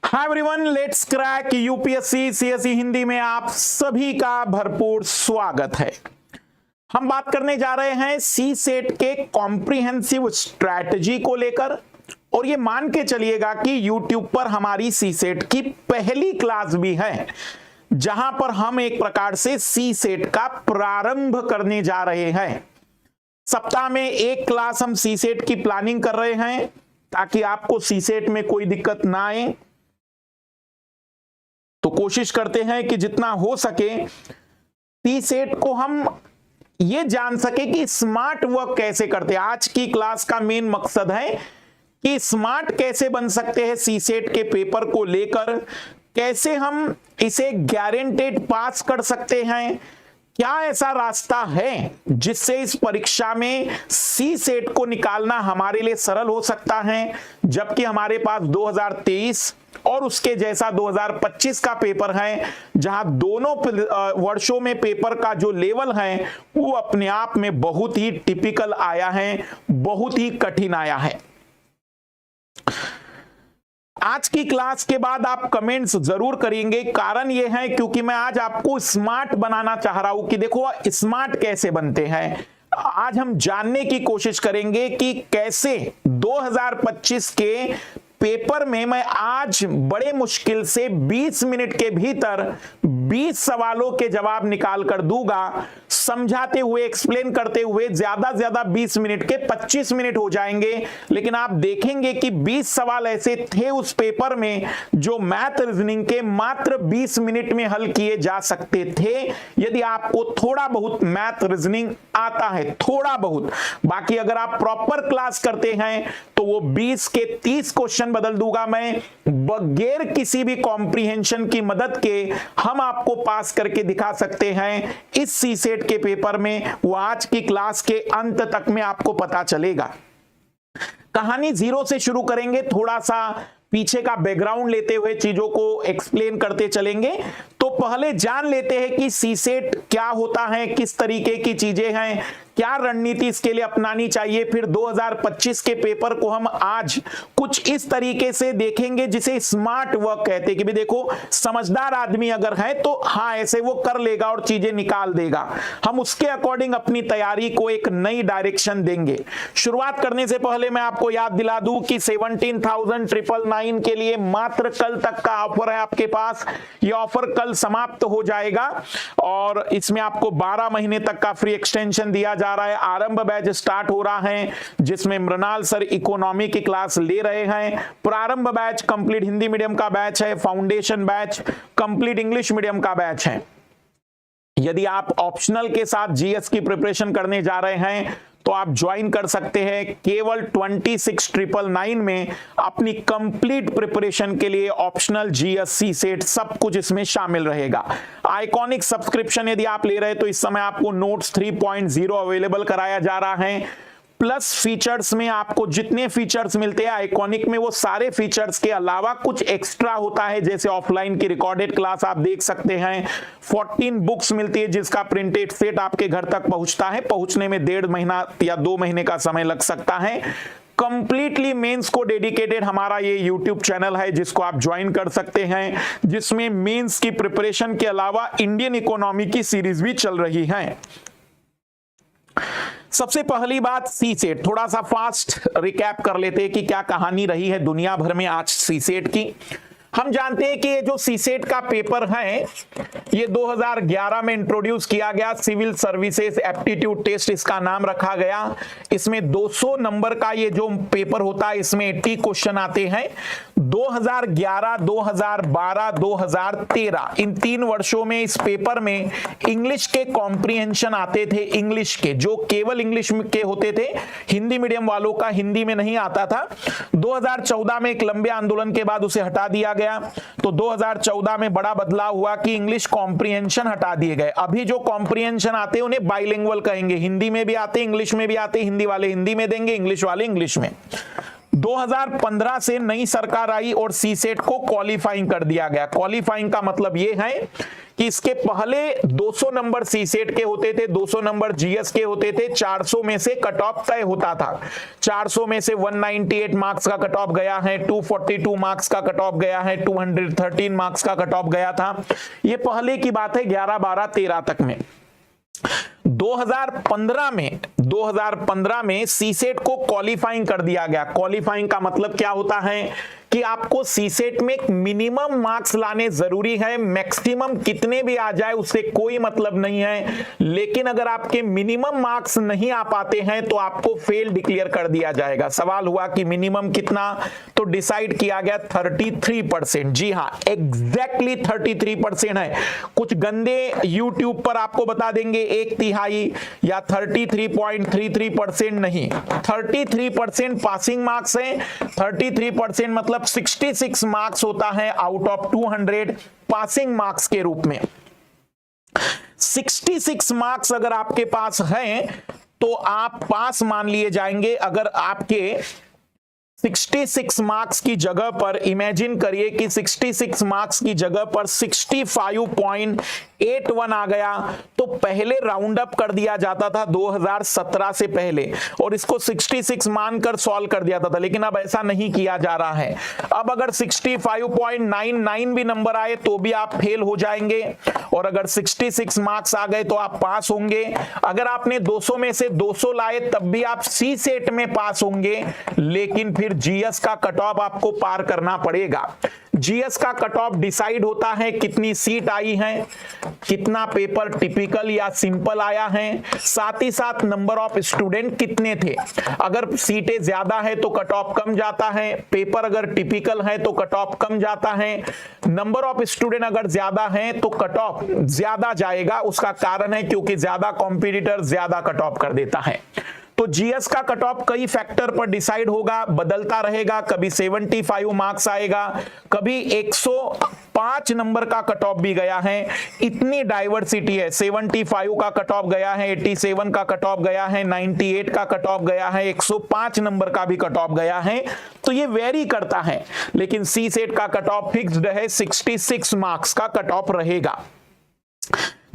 Hi everyone, let's crack UPSC CSE Hindi में आप सभी का भरपूर स्वागत है। हम बात करने जा रहे हैं सी सेट के कॉम्प्रिहेंसिव स्ट्रैटेजी को लेकर, और ये मान के चलिएगा कि यूट्यूब पर हमारी सी सेट की पहली क्लास भी है, जहां पर हम एक प्रकार से सी सेट का प्रारंभ करने जा रहे हैं। सप्ताह में एक क्लास हम सी सेट की प्लानिंग कर रहे हैं ताकि आपको सी सेट में कोई दिक्कत ना आए। तो कोशिश करते हैं कि जितना हो सके सी सेट को हम ये जान सके कि स्मार्ट वर्क कैसे करते हैं। आज की क्लास का मेन मकसद है कि स्मार्ट कैसे बन सकते हैं सी सेट के पेपर को लेकर, कैसे हम इसे गारंटेड पास कर सकते हैं, क्या ऐसा रास्ता है जिससे इस परीक्षा में सी सेट को निकालना हमारे लिए सरल हो सकता है, जबकि हमारे पास 2023 और उसके जैसा 2025 का पेपर है, जहां दोनों वर्षों में पेपर का जो लेवल है वो अपने आप में बहुत ही टिपिकल आया है, बहुत ही कठिन आया है। आज की क्लास के बाद आप कमेंट्स जरूर करेंगे, कारण यह है क्योंकि मैं आज आपको स्मार्ट बनाना चाह रहा हूं कि देखो स्मार्ट कैसे बनते हैं। आज हम जानने की कोशिश करेंगे कि कैसे 2025 के पेपर में मैं आज बड़े मुश्किल से 20 मिनट के भीतर 20 सवालों के जवाब निकाल कर दूंगा। समझाते हुए, एक्सप्लेन करते हुए ज्यादा से ज्यादा 20 मिनट के 25 मिनट हो जाएंगे, लेकिन आप देखेंगे कि 20 सवाल ऐसे थे उस पेपर में जो मैथ रीजनिंग के मात्र 20 मिनट में हल किए जा सकते थे, यदि आपको थोड़ा बहुत मैथ रीजनिंग आता है, थोड़ा बहुत। बाकी अगर आप प्रॉपर क्लास करते हैं तो वो 20 के 30 क्वेश्चन बदल दूंगा मैं, बगैर किसी भी कॉम्प्रिहेंशन की मदद के हम आपको पास करके दिखा सकते हैं इस सी सेट के पेपर में। वो आज की क्लास के अंत तक में आपको पता चलेगा। कहानी जीरो से शुरू करेंगे, थोड़ा सा पीछे का बैकग्राउंड लेते हुए चीजों को एक्सप्लेन करते चलेंगे। तो पहले जान लेते हैं कि सी सेट क्या होता है, किस तरीके की चीजें हैं, क्या रणनीति इसके लिए अपनानी चाहिए। फिर 2025 के पेपर को हम आज कुछ इस तरीके से देखेंगे जिसे स्मार्ट वर्क कहते हैं कि भी देखो समझदार आदमी अगर है तो हाँ ऐसे वो कर लेगा और चीजें निकाल देगा। हम उसके अकॉर्डिंग अपनी तैयारी को एक नई डायरेक्शन देंगे। शुरुआत करने से पहले मैं आपको याद दिला दूं कि 17,999 के लिए मात्र कल तक का ऑफर है आपके पास। ये ऑफर कल समाप्त हो जाएगा और इसमें आपको 12 महीने तक का फ्री एक्सटेंशन दिया जा रहा है। आरंभ बैच स्टार्ट हो रहा है जिसमें मृणाल सर इकोनॉमी की क्लास ले रहे हैं। प्रारंभ बैच कंप्लीट हिंदी मीडियम का बैच है, foundation batch complete English medium का बैच है। यदि आप ऑप्शनल के साथ जीएस की प्रिपरेशन करने जा रहे हैं तो आप ज्वाइन कर सकते हैं। केवल 26,999 में अपनी कंप्लीट प्रिपरेशन के लिए ऑप्शनल जीएस सी सेट सब कुछ इसमें शामिल रहेगा। आइकॉनिक सब्सक्रिप्शन यदि आप ले रहे हैं तो इस समय आपको नोट्स 3.0 अवेलेबल कराया जा रहा है। प्लस फीचर्स में आपको जितने फीचर्स मिलते हैं आइकॉनिक में, वो सारे फीचर्स के अलावा कुछ एक्स्ट्रा होता है, जैसे ऑफलाइन की रिकॉर्डेड क्लास आप देख सकते हैं। 14 बुक्स मिलती है जिसका प्रिंटेड सेट आपके घर तक पहुंचता है। पहुंचने में 1.5 महीना या 2 महीने का समय लग सकता है। कंप्लीटली मेंस को डेडिकेटेड हमारा ये यूट्यूब चैनल है जिसको आप ज्वाइन कर सकते हैं, जिसमें मेंस की प्रिपरेशन के अलावा इंडियन इकोनॉमी की सीरीज भी चल रही है। सबसे पहली बात सी सेट, थोड़ा सा फास्ट रिकैप कर लेते हैं कि क्या कहानी रही है दुनिया भर में आज सी सेट की। हम जानते हैं कि ये जो सी सेट का पेपर है ये 2011 में इंट्रोड्यूस किया गया। सिविल सर्विसेज एप्टीट्यूड टेस्ट इसका नाम रखा गया। इसमें 200 नंबर का ये जो पेपर होता है इसमें 80 क्वेश्चन आते हैं। 2011, 2012, 2013 इन 3 वर्षों में इस पेपर में इंग्लिश के कॉम्प्रिहेंशन आते थे, इंग्लिश के जो केवल इंग्लिश के होते थे, हिंदी मीडियम वालों का हिंदी में नहीं आता था। 2014 में एक लंबे आंदोलन के बाद उसे हटा दिया गया। तो 2014 में बड़ा बदलाव हुआ कि इंग्लिश कॉम्प्रिहेंशन हटा दिए गए। अभी जो कॉम्प्रिहेंशन आते हैं उन्हें बाइलिंगुअल कहेंगे, हिंदी में भी आते, इंग्लिश में भी आते, हिंदी वाले हिंदी में देंगे, इंग्लिश वाले इंग्लिश में। 2015 से नई सरकार आई और सीसेट को क्वालिफाइंग कर दिया गया। क्वालिफाइंग का मतलब यह है कि इसके पहले 200 नंबर सीसेट के होते थे, 200 नंबर जीएस के होते थे, 400 में से कट ऑफ तय होता था। 400 में से 198 मार्क्स का कट ऑफ गया है, 242 मार्क्स का कट ऑफ गया है, 213 मार्क्स का कट ऑफ गया था। ये पहले की बात है, 11, 12, 13 तक में। 2015 में सीसेट को क्वालिफाइंग कर दिया गया। क्वालिफाइंग का मतलब क्या होता है कि आपको सीसेट में मिनिमम मार्क्स लाने जरूरी है, मैक्सिमम कितने भी आ जाए उससे कोई मतलब नहीं है, लेकिन अगर आपके मिनिमम मार्क्स नहीं आ पाते हैं तो आपको फेल डिक्लेयर कर दिया जाएगा। सवाल हुआ कि मिनिमम कितना, तो डिसाइड किया गया 33%। जी हां, एग्जैक्टली 33% है। कुछ गंदे यूट्यूब पर आपको बता देंगे 1/3 या 33.33% नहीं, 33% पासिंग मार्क्स है। 33% मतलब 66 मार्क्स होता है आउट ऑफ 200 पासिंग मार्क्स के रूप में। 66 मार्क्स अगर आपके पास हैं तो आप पास मान लिए जाएंगे। अगर आपके 66 मार्क्स की जगह पर इमेजिन करिए कि 66 मार्क्स की जगह पर 65.81 आ गया तो पहले राउंड अप कर दिया जाता था 2017 से पहले, और इसको 66 मानकर सॉल्व कर दिया था, लेकिन अब ऐसा नहीं किया जा रहा है। अब अगर 65.99 भी नंबर आए तो भी आप फेल हो जाएंगे, और अगर 66 मार्क्स आ गए तो आप पास होंगे। अगर आपने 200 में से 200 लाए तब भी आप सी सेट में पास होंगे, लेकिन फिर जीएस का कट ऑफ आपको पार करना पड़ेगा। जीएस का कट ऑफ डिसाइड होता है कितनी सीट आई है, कितना पेपर टिपिकल या सिंपल आया है, साथ ही साथ नंबर ऑफ स्टूडेंट कितने थे। अगर सीटें ज्यादा है तो कट ऑफ कम जाता है, पेपर अगर टिपिकल है तो कट ऑफ कम जाता है, नंबर ऑफ स्टूडेंट अगर ज्यादा है तो कट ऑफ ज्यादा जाएगा। उसका कारण है क्योंकि ज्यादा कॉम्पिटिटर ज्यादा कट ऑफ कर देता है। तो जीएस का कट ऑफ कई फैक्टर पर डिसाइड होगा, बदलता रहेगा। कभी 75 मार्क्स आएगा, कभी 105 नंबर का कट ऑफ भी गया है। इतनी डाइवर्सिटी है, 75 का कट ऑफ गया है, 87 का कट ऑफ गया है, 98 का कट ऑफ गया है, 105 नंबर का भी कट ऑफ गया है। तो ये वेरी करता है, लेकिन सी सेट का कट ऑफ फिक्स्ड है, 66 मार्क्स का कट ऑफ रहेगा।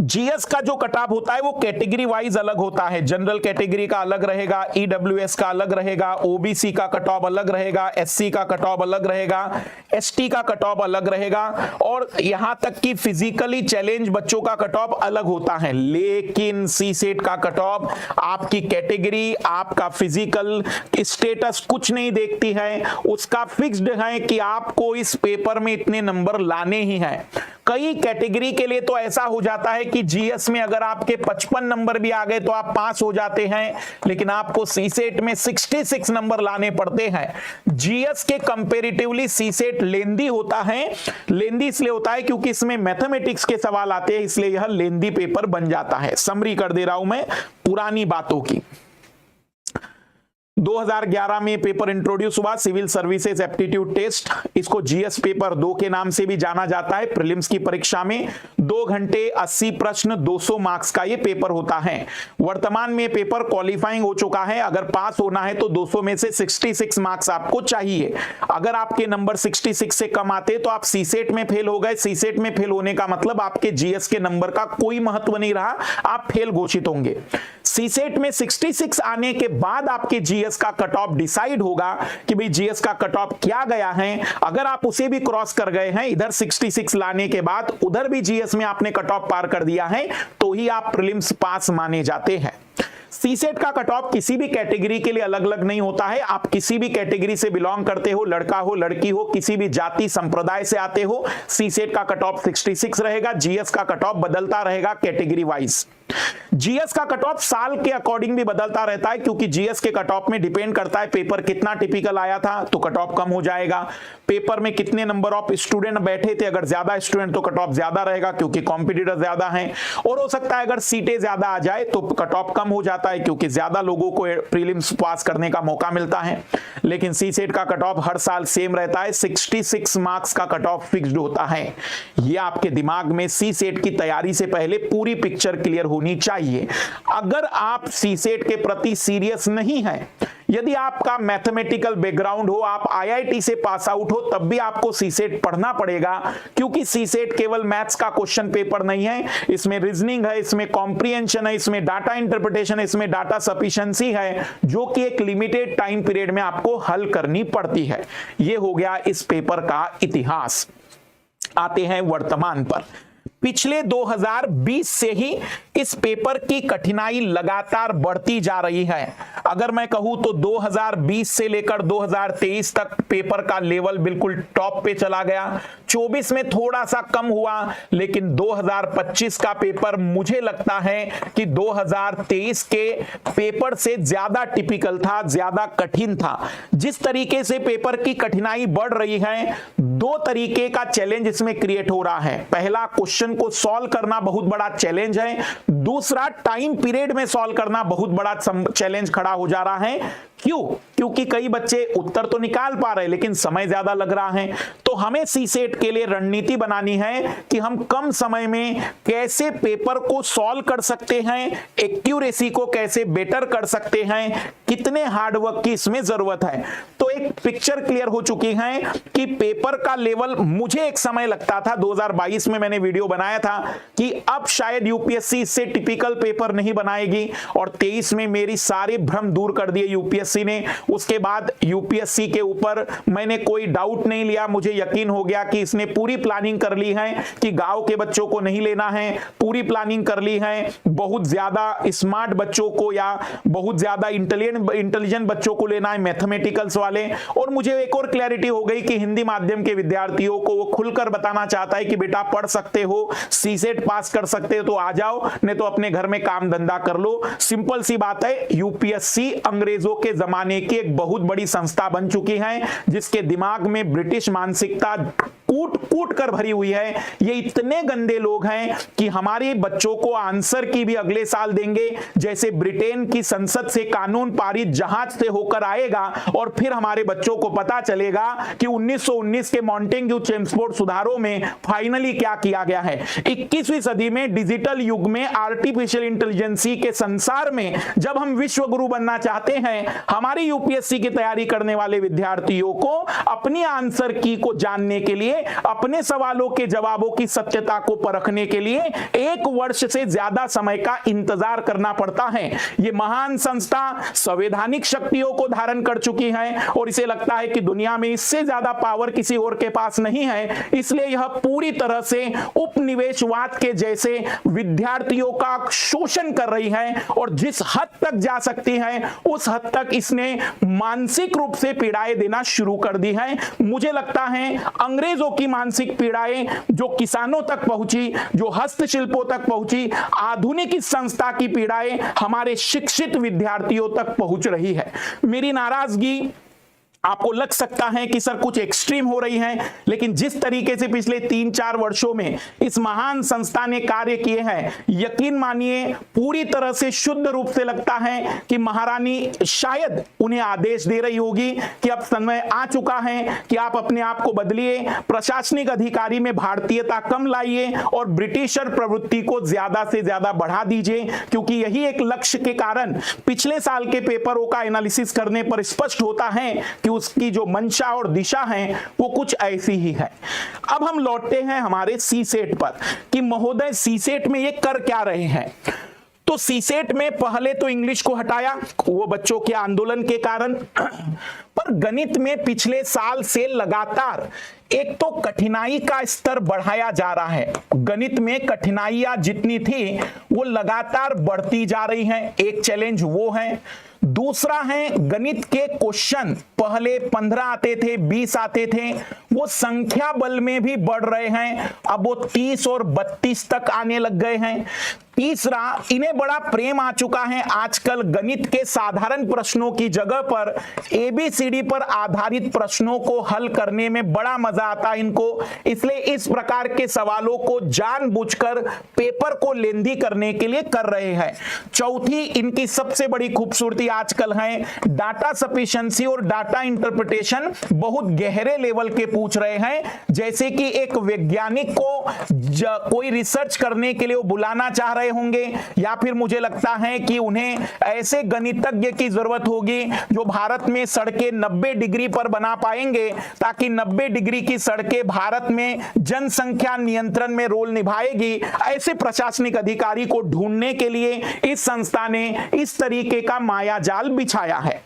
जीएस का जो कट ऑफ होता है वो कैटेगरी वाइज अलग होता है। जनरल कैटेगरी का अलग रहेगा, ईडब्ल्यूएस का अलग रहेगा, ओबीसी का कट ऑफ अलग रहेगा, एससी का कट ऑफ अलग रहेगा, एसटी का कट ऑफ अलग रहेगा, और यहां तक कि फिजिकली चैलेंज बच्चों का कट ऑफ अलग होता है। लेकिन सी सेट का कट ऑफ आपकी कैटेगरी, आपका फिजिकल स्टेटस कुछ नहीं देखती है, उसका फिक्स्ड है कि आपको इस पेपर में इतने नंबर लाने ही हैं। कई कैटेगरी के लिए तो ऐसा हो जाता है कि जीएस में अगर आपके 55 नंबर भी आ गए तो आप पास हो जाते हैं, लेकिन आपको सीसेट में 66 नंबर लाने पड़ते हैं। जीएस के कंपैरेटिवली सीसेट लेंदी होता है। लेंदी इसलिए होता है क्योंकि इसमें मैथमेटिक्स के सवाल आते हैं, इसलिए यह लेंदी पेपर बन जाता है। समरी कर दे रहा हूं मैं पुरानी बातों की। 2011 में पेपर इंट्रोड्यूस हुआ, सिविल सर्विसेज एप्टीट्यूड टेस्ट। इसको जीएस पेपर 2 के नाम से भी जाना जाता है। प्रीलिम्स की परीक्षा में 2 घंटे 80 प्रश्न 200 मार्क्स का ये पेपर होता है। वर्तमान में पेपर क्वालिफाइंग हो चुका है। अगर पास होना है तो 200 में से 66 मार्क्स आपको चाहिए। अगर आपके नंबर 66 से कम आते तो आप सीसेट में फेल हो गए। सीसेट में फेल होने का मतलब आपके जीएस के नंबर का कोई महत्व नहीं रहा, आप फेल घोषित होंगे। सीसेट में 66 आने के बाद आपके जीएस का कट ऑफ डिसाइड होगा कि भाई जीएस का कट ऑफ क्या गया है। अगर आप उसे भी क्रॉस कर गए हैं, इधर 66 लाने के बाद उधर भी जीएस में आपने कट ऑफ पार कर दिया है, तो ही आप प्रीलिम्स पास माने जाते हैं। सीसेट का कट ऑफ किसी भी कैटेगरी के लिए अलग अलग नहीं होता है। आप किसी भी कैटेगरी से बिलोंग करते हो, लड़का हो लड़की हो, किसी भी जाति संप्रदाय से आते हो, सीसेट का कट ऑफ 66 रहेगा। जीएस का कट ऑफ बदलता रहेगा कैटेगरी वाइज। जीएस का कट ऑफ साल के अकॉर्डिंग भी बदलता रहता है, क्योंकि जीएस के कट ऑफ में डिपेंड करता है पेपर कितना टिपिकल आया था तो कट ऑफ कम हो जाएगा, पेपर में कितने नंबर ऑफ स्टूडेंट बैठे थे, अगर ज्यादा स्टूडेंट तो कट ऑफ ज्यादा रहेगा क्योंकि कॉम्पिटिटर ज्यादा हैं, और हो सकता है अगर सीटें ज्यादा आ जाए तो कट ऑफ कम हो जाता है क्योंकि ज्यादा लोगों को प्रीलिम्स पास करने का मौका मिलता है। लेकिन सीसेट का कट ऑफ हर साल सेम रहता है, 66 मार्क्स का कट ऑफ फिक्स्ड होता है। यह आपके दिमाग में सीसेट की तैयारी से पहले पूरी पिक्चर क्लियर होनी चाहिए। अगर आप सीसेट के प्रति सीरियस नहीं हैं यदि आपका मैथमेटिकल बैकग्राउंड हो, आप आईआईटी से पास आउट हो, तब भी आपको सीसेट पढ़ना पड़ेगा, क्योंकि सीसेट केवल मैथ्स का क्वेश्चन पेपर नहीं है, इसमें रीजनिंग है, इसमें कॉम्प्रिहेंशन है, इसमें डाटा इंटरप्रिटेशन है, इसमें डाटा सफिशिएंसी है, जो कि एक लिमिटेड टाइम पीरियड में आपको हल करनी पड़ती है। यह हो गया इस पेपर का इतिहास। आते हैं वर्तमान पर। पिछले 2020 से ही इस पेपर की कठिनाई लगातार बढ़ती जा रही है। अगर मैं कहूं तो 2020 से लेकर 2023 तक पेपर का लेवल बिल्कुल टॉप पे चला गया। 24 में थोड़ा सा कम हुआ, लेकिन 2025 का पेपर मुझे लगता है कि 2023 के पेपर से ज्यादा टिपिकल था, ज्यादा कठिन था। जिस तरीके से पेपर की कठिनाई बढ़ रही है, दो तरीके का चैलेंज इसमें क्रिएट हो रहा है। पहला, क्वेश्चन को सॉल्व करना बहुत बड़ा चैलेंज है। दूसरा, टाइम पीरियड में सॉल्व करना बहुत बड़ा चैलेंज खड़ा हो जा रहा है। क्यों? क्योंकि कई बच्चे उत्तर तो निकाल पा रहे हैं, लेकिन समय ज्यादा लग रहा है। तो हमें सीसेट के लिए रणनीति बनानी है कि हम कम समय में कैसे पेपर को सॉल्व कर सकते हैं, एक्यूरेसी को कैसे बेटर कर सकते हैं, कितने हार्डवर्क की इसमें जरूरत है। तो एक पिक्चर क्लियर हो चुकी है कि पेपर का लेवल, मुझे एक समय लगता था 2022 में मैंने वीडियो बनाया था कि अब शायद यूपीएससी इससे टिपिकल पेपर नहीं बनाएगी, और 23 में मेरी सारे भ्रम दूर कर दिए यूपीएससी ने। उसके बाद यूपीएससी के ऊपर मैंने कोई डाउट नहीं लिया, मुझे यकीन हो गया कि इसने पूरी प्लानिंग कर ली है कि गांव के बच्चों को नहीं लेना है, पूरी प्लानिंग कर ली है बहुत ज्यादा स्मार्ट बच्चों को या बहुत ज्यादा इंटेलिजेंट बच्चों को लेना है, मैथमेटिकल्स वाले। और मुझे एक और क्लैरिटी हो गई कि हिंदी माध्यम के विद्यार्थियों को वो खुलकर बताना चाहता है कि बेटा पढ़ सकते हो, सीसेट पास कर सकते हो तो आ जाओ, नहीं तो अपने घर में काम धंधा कर लो। सिंपल सी बात है, यूपीएससी अंग्रेजों के जमाने की एक बहुत बड़ी संस्था बन चुकी है, जिसके दिमाग में ब्रिटिश मानसिकता कूट कूट कर भरी हुई है। ये इतने गंदे लोग हैं कि हमारे बच्चों को आंसर की भी अगले साल देंगे, जैसे ब्रिटेन की संसद से कानून पारित जहाज से होकर आएगा, और फिर हमारे बच्चों को पता चलेगा कि 1919 के मॉन्टेग्यू चेम्सफोर्ड सुधारों में फाइनली क्या किया गया है। 21वीं सदी में डिजिटल युग में आर्टिफिशियल इंटेलिजेंसी के संसार में जब हम विश्व गुरु बनना चाहते हैं, हमारी यूपीएससी की तैयारी करने वाले विद्यार्थियों को अपनी आंसर की को जानने के लिए, अपने सवालों के जवाबों की सत्यता को परखने के लिए 1 वर्ष से ज्यादा समय का इंतजार करना पड़ता है। ये महान संस्था संवैधानिक शक्तियों को धारण कर चुकी है, और इसे लगता है कि दुनिया में इससे ज्यादा पावर किसी और के पास नहीं है। इसलिए यह पूरी तरह से उपनिवेशवाद के जैसे विद्यार्थियों का शोषण कर रही है, और जिस हद तक जा सकती है उस हद तक इसने मानसिक रूप से पीड़ाएं देना शुरू कर दी है। मुझे लगता है अंग्रेजों की मानसिक पीड़ाएं जो किसानों तक पहुंची, जो हस्तशिल्पों तक पहुंची, आधुनिक इस संस्था की पीड़ाएं हमारे शिक्षित विद्यार्थियों तक पहुंच रही है। मेरी नाराजगी आपको लग सकता है कि सर कुछ एक्सट्रीम हो रही है, लेकिन जिस तरीके से पिछले 3-4 वर्षों में इस महान संस्था ने कार्य किए हैं, यकीन मानिए पूरी तरह से शुद्ध रूप से लगता है कि महारानी शायद उन्हें आदेश दे रही होगी कि अब समय आ चुका है कि आप अपने आप को बदलिए, प्रशासनिक अधिकारी में भारतीयता कम लाइए और ब्रिटिशर प्रवृत्ति को ज्यादा से ज्यादा बढ़ा दीजिए, क्योंकि यही एक लक्ष्य के कारण पिछले साल के पेपरों का एनालिसिस करने पर स्पष्ट होता है कि उसकी जो मंशा और दिशा है वो कुछ ऐसी ही है। अब हम लौटते हैं हमारे सीसेट पर कि महोदय सीसेट में ये कर क्या रहे हैं। तो सीसेट में पहले तो इंग्लिश को हटाया, वो बच्चों के आंदोलन के कारण, पर गणित में पिछले साल से लगातार एक तो कठिनाई का स्तर बढ़ाया जा रहा है। गणित में कठिनाइयां जितनी थी वो लगातार बढ़ती जा रही हैं, एक चैलेंज वो है। दूसरा है गणित के क्वेश्चन पहले 15 आते थे, 20 आते थे, वो संख्या बल में भी बढ़ रहे हैं, अब वो 30 और 32 तक आने लग गए हैं। तीसरा, इन्हें बड़ा प्रेम आ चुका है आजकल गणित के साधारण प्रश्नों की जगह पर एबीसीडी पर आधारित प्रश्नों को हल करने में बड़ा मजा आता है इनको, इसलिए इस प्रकार के सवालों को जानबूझकर पेपर को लेंदी करने के लिए कर रहे हैं। चौथी, इनकी सबसे बड़ी खूबसूरती आजकल है डाटा सफिशिएंसी और डाटा इंटरप्रिटेशन बहुत गहरे लेवल के पूछ रहे हैं, जैसे कि एक वैज्ञानिक को कोई रिसर्च करने के लिए वो बुलाना चाह रहे रहे होंगे, या फिर मुझे लगता है कि उन्हें ऐसे गणितज्ञ की जरूरत होगी जो भारत में सड़कें 90 डिग्री पर बना पाएंगे, ताकि 90 डिग्री की सड़कें भारत में जनसंख्या नियंत्रण में रोल निभाएगी। ऐसे प्रशासनिक अधिकारी को ढूंढने के लिए इस संस्था ने इस तरीके का मायाजाल बिछाया है।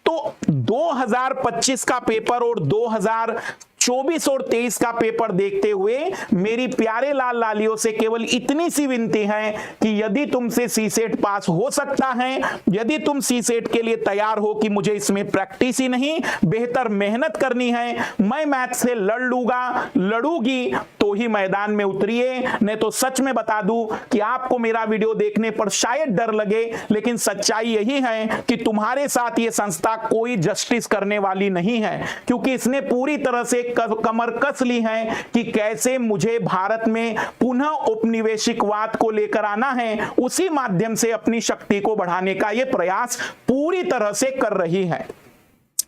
तो 2025 का पेपर और 2024 और 23 का पेपर देखते हुए मेरी प्यारे लाल लालियों से केवल इतनी सी विनती है कि यदि तुमसे सीसेट पास हो सकता है, यदि तुम सीसेट के लिए तैयार हो कि मुझे इसमें प्रैक्टिस ही नहीं बेहतर मेहनत करनी है, मैं मैथ से लड़ लूंगा, लड़ूंगी, तो ही मैदान में उतरिए। नहीं तो सच में बता दूं कि आपको मेरा वीडियो देखने पर शायद डर लगे, लेकिन सच्चाई यही है कि तुम्हारे साथ ये संस्था कोई जस्टिस करने वाली नहीं है, क्योंकि इसने पूरी तरह से कमर कस ली है कि कैसे मुझे भारत में पुनः उपनिवेशिकवाद को लेकर आना है। उसी माध्यम से अपनी शक्ति को बढ़ाने का यह प्रयास पूरी तरह से कर रही है।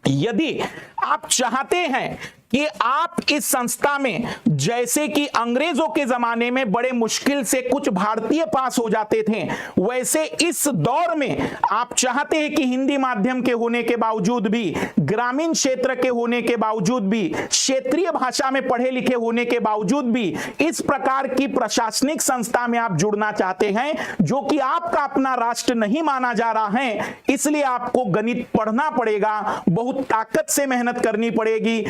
यदि आप चाहते हैं कि आप इस संस्था में, जैसे कि अंग्रेजों के जमाने में बड़े मुश्किल से कुछ भारतीय पास हो जाते थे, वैसे इस दौर में आप चाहते हैं कि हिंदी माध्यम के होने के बावजूद भी, ग्रामीण क्षेत्र के होने के बावजूद भी, क्षेत्रीय भाषा में पढ़े लिखे होने के बावजूद भी इस प्रकार की प्रशासनिक संस्था में आप जुड़ना चाहते हैं, जो कि आपका अपना राष्ट्र नहीं माना जा रहा है, इसलिए आपको गणित पढ़ना पड़ेगा, बहुत ताकत से मेहनत करनी पड़ेगी,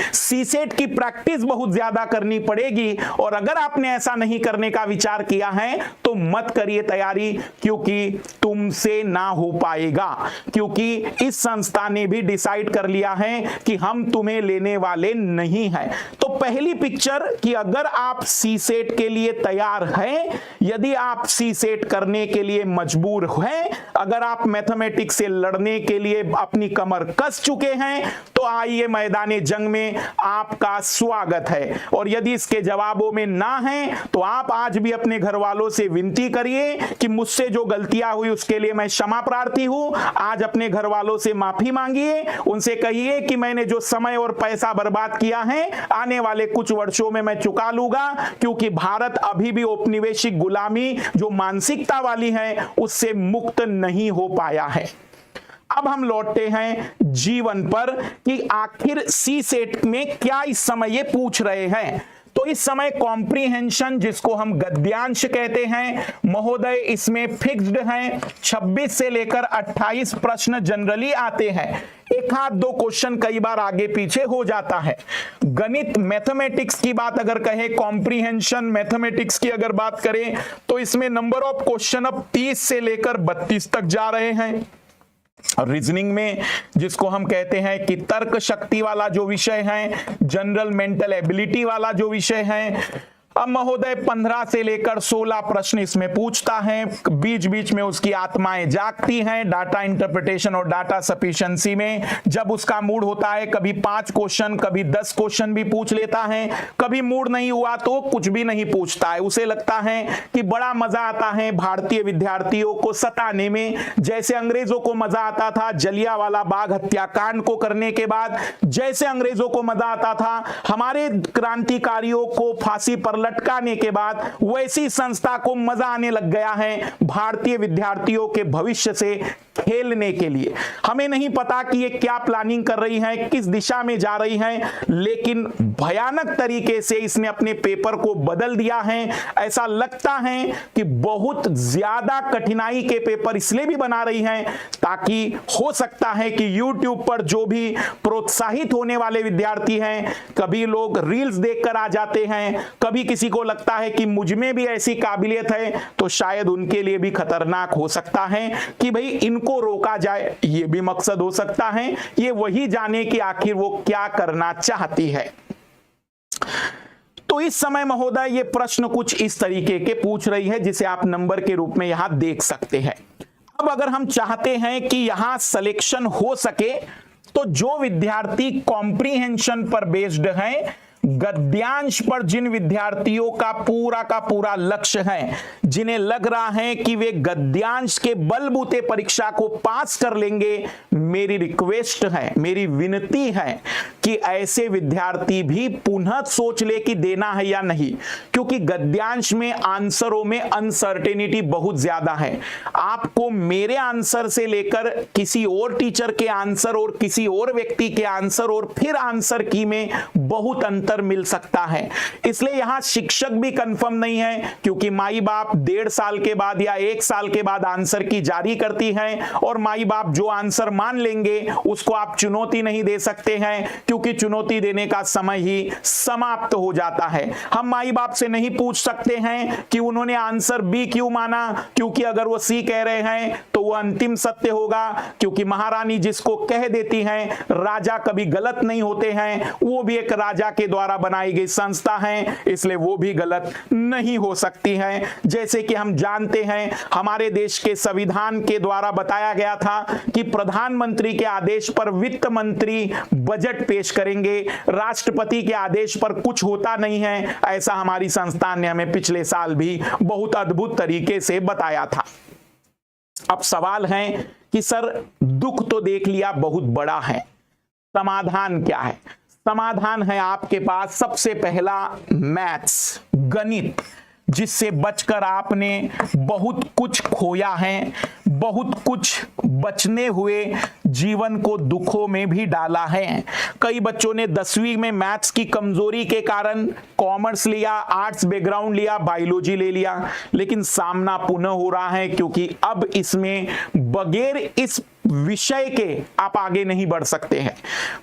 सेट की प्रैक्टिस बहुत ज्यादा करनी पड़ेगी। और अगर आपने ऐसा नहीं करने का विचार किया है तो मत करिए तैयारी, क्योंकि तुमसे ना हो पाएगा, क्योंकि इस संस्था ने भी डिसाइड कर लिया है कि हम तुम्हें लेने वाले नहीं हैं। तो पहली पिक्चर कि अगर आप सी सेट के लिए तैयार हैं, यदि आप सी सेट करने के लिए मजबूर हैं, अगर आप मैथमेटिक्स से लड़ने के लिए अपनी कमर कस चुके हैं, तो आइए मैदाने जंग में आपका स्वागत है। और यदि इसके जवाबों में ना है तो आप आज भी अपने घर वालों से विनती करिए कि मुझसे जो गलतियां हुई उसके लिए मैं क्षमा प्रार्थी हूं। आज अपने घर वालों से माफी मांगिए, उनसे कहिए कि मैंने जो समय और पैसा बर्बाद किया है आने वाले कुछ वर्षों में मैं चुका लूंगा, क्योंकि भारत अभी भी औपनिवेशिक गुलामी जो मानसिकता वाली है उससे मुक्त नहीं हो पाया है। अब हम लौटते हैं जीवन पर कि आखिर सी सेट में क्या इस समय ये पूछ रहे हैं। तो इस समय कॉम्प्रीहेंशन, जिसको हम गद्यांश कहते हैं, महोदय इसमें फिक्स्ड हैं। 26 से लेकर 28 प्रश्न जनरली आते हैं, एक आध दो क्वेश्चन कई बार आगे पीछे हो जाता है। गणित मैथमेटिक्स की बात अगर कहें, कॉम्प्रीहेंशन मैथमेटिक्स की अगर बात करें, तो इसमें नंबर ऑफ क्वेश्चन अब 30 से लेकर 32 तक जा रहे हैं। रीजनिंग में, जिसको हम कहते हैं कि तर्क शक्ति वाला जो विषय है, जनरल मेंटल एबिलिटी वाला जो विषय है, अब महोदय 15 से लेकर 16 प्रश्न इसमें पूछता है। बीच बीच में उसकी आत्माएं जागती हैं डाटा इंटरप्रिटेशन और डाटा सफिशिएंसी में। जब उसका मूड होता है कभी 5 क्वेश्चन, कभी 10 क्वेश्चन भी पूछ लेता है। कभी मूड नहीं हुआ तो कुछ भी नहीं पूछता है। उसे लगता है कि बड़ा मजा आता है भारतीय विद्यार्थियों को सताने में, जैसे अंग्रेजों को मजा आता था जलियांवाला बाग हत्याकांड को करने के बाद, जैसे अंग्रेजों को मजा आता था हमारे क्रांतिकारियों को फांसी पर लटकाने के बाद, वैसी संस्था को मजा आने लग गया है भारतीय विद्यार्थियों के भविष्य से खेलने के लिए। हमें नहीं पता कि ये क्या प्लानिंग कर रही है, किस दिशा में जा रही है, लेकिन भयानक तरीके से इसने अपने पेपर को बदल दिया है। ऐसा लगता है कि बहुत ज्यादा कठिनाई के पेपर इसलिए भी बना रही है ताकि हो सकता है कि YouTube पर जो भी प्रोत्साहित होने वाले विद्यार्थी हैं, कभी लोग रील्स देखकर आ जाते हैं, कभी किसी को लगता है कि मुझ में भी ऐसी काबिलियत है, तो शायद उनके लिए भी खतरनाक हो सकता है कि भाई इनको रोका जाए। ये भी मकसद हो सकता है, ये वही जाने कि आखिर वो क्या करना चाहती है। तो इस समय महोदय ये प्रश्न कुछ इस तरीके के पूछ रही है, जिसे आप नंबर के रूप में यहां देख सकते हैं। अब अगर हम चाहते हैं कि यहां सिलेक्शन हो सके, तो जो विद्यार्थी कॉम्प्रीहेंशन पर बेस्ड हैं, गद्यांश पर जिन विद्यार्थियों का पूरा लक्ष्य है, जिन्हें लग रहा है कि वे गद्यांश के बलबूते परीक्षा को पास कर लेंगे, मेरी रिक्वेस्ट है, मेरी विनती है कि कि ऐसे विद्यार्थी भी पुनः सोच ले कि देना है या नहीं, क्योंकि गद्यांश में आंसरों में अनसर्टेनिटी बहुत ज्यादा है। आपको मेरे आंसर से लेकर किसी और टीचर के आंसर और किसी और व्यक्ति के आंसर और फिर आंसर की में बहुत अंतर मिल सकता है। इसलिए यहां शिक्षक भी कंफर्म नहीं है, क्योंकि माई बाप 1.5 साल के बाद या 1 साल के बाद आंसर की जारी करती है, और माई बाप जो आंसर मान लेंगे उसको आप चुनौती नहीं दे सकते हैं, क्योंकि चुनौती देने का समय ही समाप्त हो जाता है। हम माई बाप से नहीं पूछ सकते हैं कि उन्होंने आंसर बी क्यों माना, क्योंकि अगर वो सी कह रहे हैं तो वो अंतिम सत्य होगा, क्योंकि महारानी जिसको कह देती हैं, राजा कभी गलत नहीं होते हैं, वो भी एक राजा के द्वारा बनाई गई संस्था है, इसलिए वो भी गलत नहीं हो सकती है। जैसे कि हम जानते हैं हमारे देश के संविधान के द्वारा बताया गया था कि प्रधानमंत्री के आदेश पर वित्त मंत्री बजट पेश करेंगे, राष्ट्रपति के आदेश पर कुछ होता नहीं है, ऐसा हमारी संस्थान ने हमें पिछले साल भी बहुत अद्भुत तरीके से बताया था। अब सवाल है कि सर दुख तो देख लिया बहुत बड़ा है, समाधान क्या है? समाधान है आपके पास सबसे पहला मैथ्स, गणित, जिससे बचकर आपने बहुत कुछ खोया है, बहुत कुछ बचने हुए जीवन को दुखों में भी डाला है। कई बच्चों ने 10वीं में मैथ्स की कमजोरी के कारण कॉमर्स लिया, आर्ट्स बैकग्राउंड लिया, बायोलॉजी ले लिया, लेकिन सामना पुनः हो रहा है, क्योंकि अब इसमें बगैर इस विषय के आप आगे नहीं बढ़ सकते हैं।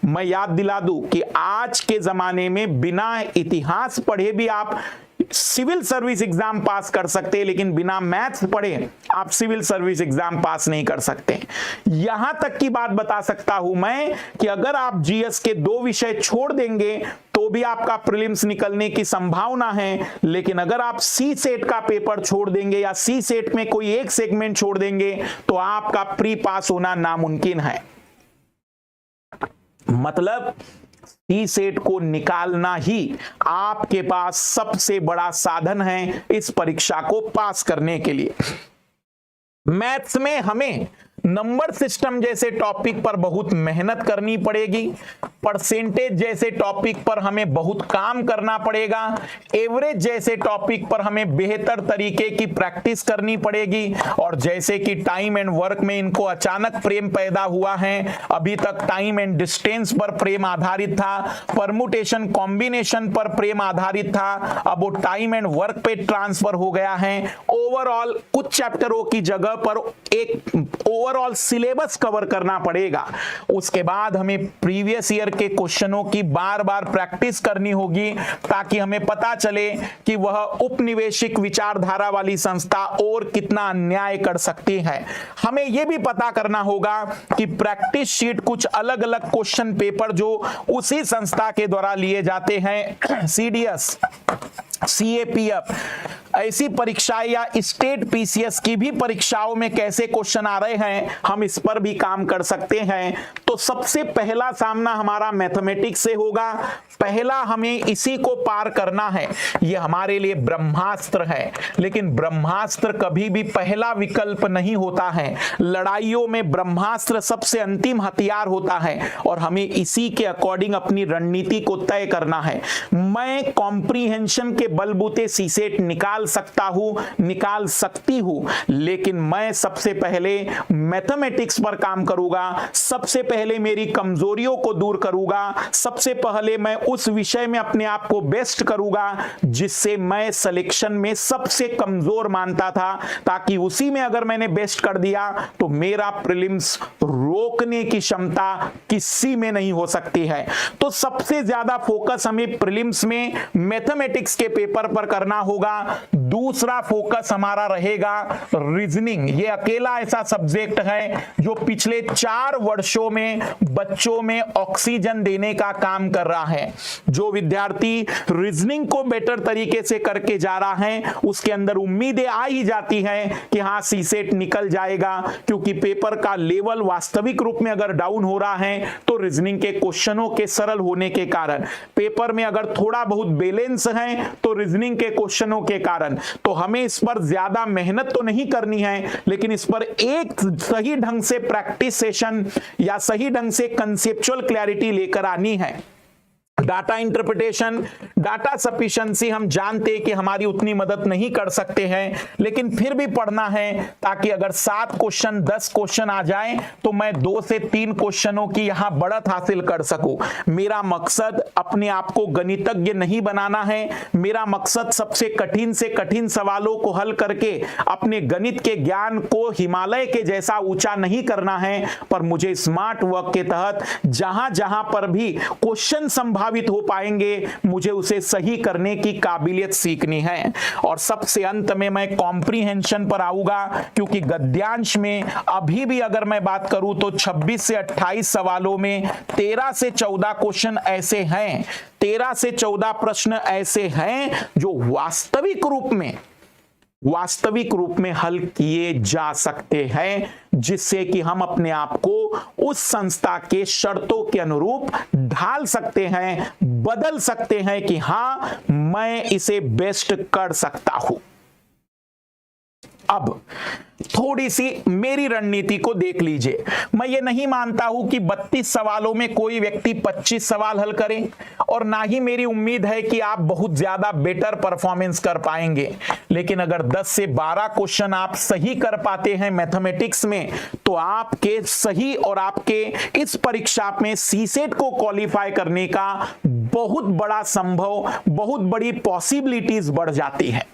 मैं याद दिला दूं कि आज के जमाने में बिना इतिहास पढ़े भी आप सिविल सर्विस एग्जाम पास कर सकते हैं, लेकिन बिना मैथ्स पढ़े आप सिविल सर्विस एग्जाम पास नहीं कर सकते। यहां तक की बात बता सकता हूं मैं कि अगर आप जीएस के 2 विषय छोड़ देंगे तो भी आपका प्रीलिम्स निकलने की संभावना है, लेकिन अगर आप सी सेट का पेपर छोड़ देंगे या सी सेट में कोई एक सेगमेंट छोड़ देंगे तो आपका प्री पास होना नामुमकिन है। मतलब सी सेट को निकालना ही आपके पास सबसे बड़ा साधन है इस परीक्षा को पास करने के लिए। मैथ्स में हमें नंबर सिस्टम जैसे टॉपिक पर बहुत मेहनत करनी पड़ेगी, परसेंटेज जैसे टॉपिक पर हमें बहुत काम करना पड़ेगा, एवरेज जैसे टॉपिक पर हमें बेहतर तरीके की प्रैक्टिस करनी पड़ेगी, और जैसे कि टाइम एंड वर्क में इनको अचानक प्रेम पैदा हुआ है, अभी तक टाइम एंड डिस्टेंस पर प्रेम आधारित था, परमुटेशन कॉम्बिनेशन पर प्रेम आधारित था, अब वो टाइम एंड वर्क पे ट्रांसफर हो गया है। ओवरऑल कुछ चैप्टरों की जगह पर एक ओवरऑल सिलेबस कवर करना पड़ेगा। उसके बाद हमें प्रीवियस ईयर के क्वेश्चनों की बार बार प्रैक्टिस करनी होगी, ताकि हमें पता चले कि वह उपनिवेशिक विचारधारा वाली संस्था और कितना अन्याय कर सकती है। हमें यह भी पता करना होगा कि प्रैक्टिस शीट कुछ अलग अलग क्वेश्चन पेपर जो उसी संस्था के द्वारा लिए जाते हैं, सीडीएस, सीएपीएफ, ऐसी परीक्षाएं या स्टेट पीसीएस की भी परीक्षाओं में कैसे क्वेश्चन आ रहे हैं, हम इस पर भी काम कर सकते हैं। तो सबसे पहला सामना हमारा मैथमेटिक्स से होगा। पहला हमें इसी को पार करना है, यह हमारे लिए ब्रह्मास्त्र है, लेकिन ब्रह्मास्त्र कभी भी पहला विकल्प नहीं होता है। लड़ाइयों में ब्रह्मास्त्र सबसे अंतिम हथियार होता है, और हमें इसी के अकॉर्डिंग अपनी रणनीति को तय करना है। मैं कॉम्प्रीहेंशन के बलबूते सीसेट निकाल सकता हूं, निकाल सकती हूं, लेकिन मैं सबसे पहले मैथमेटिक्स पर काम करूंगा, सबसे पहले मेरी कमजोरियों को दूर करूंगा, सबसे पहले मैं उस विषय में अपने आप को बेस्ट करूंगा जिससे मैं सिलेक्शन में सबसे कमजोर मानता था, ताकि उसी में अगर मैंने बेस्ट कर दिया तो मेरा प्रीलिम्स रोकने की क्षमता किसी में नहीं हो सकती है। तो सबसे ज्यादा फोकस हमें प्रीलिम्स में मैथमेटिक्स के पेपर पर करना होगा। दूसरा फोकस हमारा रहेगा रीजनिंग। ये अकेला ऐसा सब्जेक्ट है जो पिछले 4 वर्षों में बच्चों में ऑक्सीजन देने का काम कर रहा है। जो विद्यार्थी रीजनिंग को बेटर तरीके से करके जा रहा है उसके अंदर उम्मीदें आ ही जाती हैं कि हाँ सीसेट निकल जाएगा, क्योंकि पेपर का लेवल वास्तविक रूप में अगर डाउन हो रहा है तो रीजनिंग के क्वेश्चनों के सरल होने के कारण, पेपर में अगर थोड़ा बहुत बैलेंस है तो रीजनिंग के क्वेश्चनों के कारण। तो हमें इस पर ज्यादा मेहनत तो नहीं करनी है, लेकिन इस पर एक सही ढंग से प्रैक्टिस सेशन या सही ढंग से कंसेप्चुअल क्लैरिटी लेकर आनी है। डाटा इंटरप्रिटेशन, डाटा सफिशिएंसी हम जानते हैं कि हमारी उतनी मदद नहीं कर सकते हैं, लेकिन फिर भी पढ़ना है ताकि अगर 7 क्वेश्चन 10 क्वेश्चन आ जाए तो मैं 2 से 3 क्वेश्चनों की यहां बढ़त हासिल कर सकूं। मेरा मकसद अपने आप को गणितज्ञ नहीं बनाना है, मेरा मकसद सबसे कठिन से कठिन सवालों को हल करके अपने गणित के ज्ञान को हिमालय के जैसा ऊंचा नहीं करना है, पर मुझे स्मार्ट वर्क के तहत जहां जहां पर भी क्वेश्चन संभावित हो पाएंगे मुझे उसे सही करने की काबिलियत सीखनी है। और सबसे अंत में मैं कॉम्प्रीहेंशन पर आऊंगा, क्योंकि गद्यांश में अभी भी अगर मैं बात करूं तो 26 से 28 सवालों में 13 से 14 क्वेश्चन ऐसे हैं, 13 से 14 प्रश्न ऐसे हैं जो वास्तविक रूप में हल किए जा सकते हैं, जिससे कि हम अपने आप को उस संस्था के शर्तों के अनुरूप ढाल सकते हैं, बदल सकते हैं कि हां मैं इसे बेस्ट कर सकता हूं। अब थोड़ी सी मेरी रणनीति को देख लीजिए। मैं ये नहीं मानता हूं कि 32 सवालों में कोई व्यक्ति 25 सवाल हल करे, और ना ही मेरी उम्मीद है कि आप बहुत ज्यादा बेटर परफॉर्मेंस कर पाएंगे। लेकिन अगर 10 से 12 क्वेश्चन आप सही कर पाते हैं मैथमेटिक्स में, तो आपके सही और आपके इस परीक्षा में सीसेट को क्वालिफाई करने का बहुत बड़ा संभव, बहुत बड़ी पॉसिबिलिटीज बढ़ जाती है।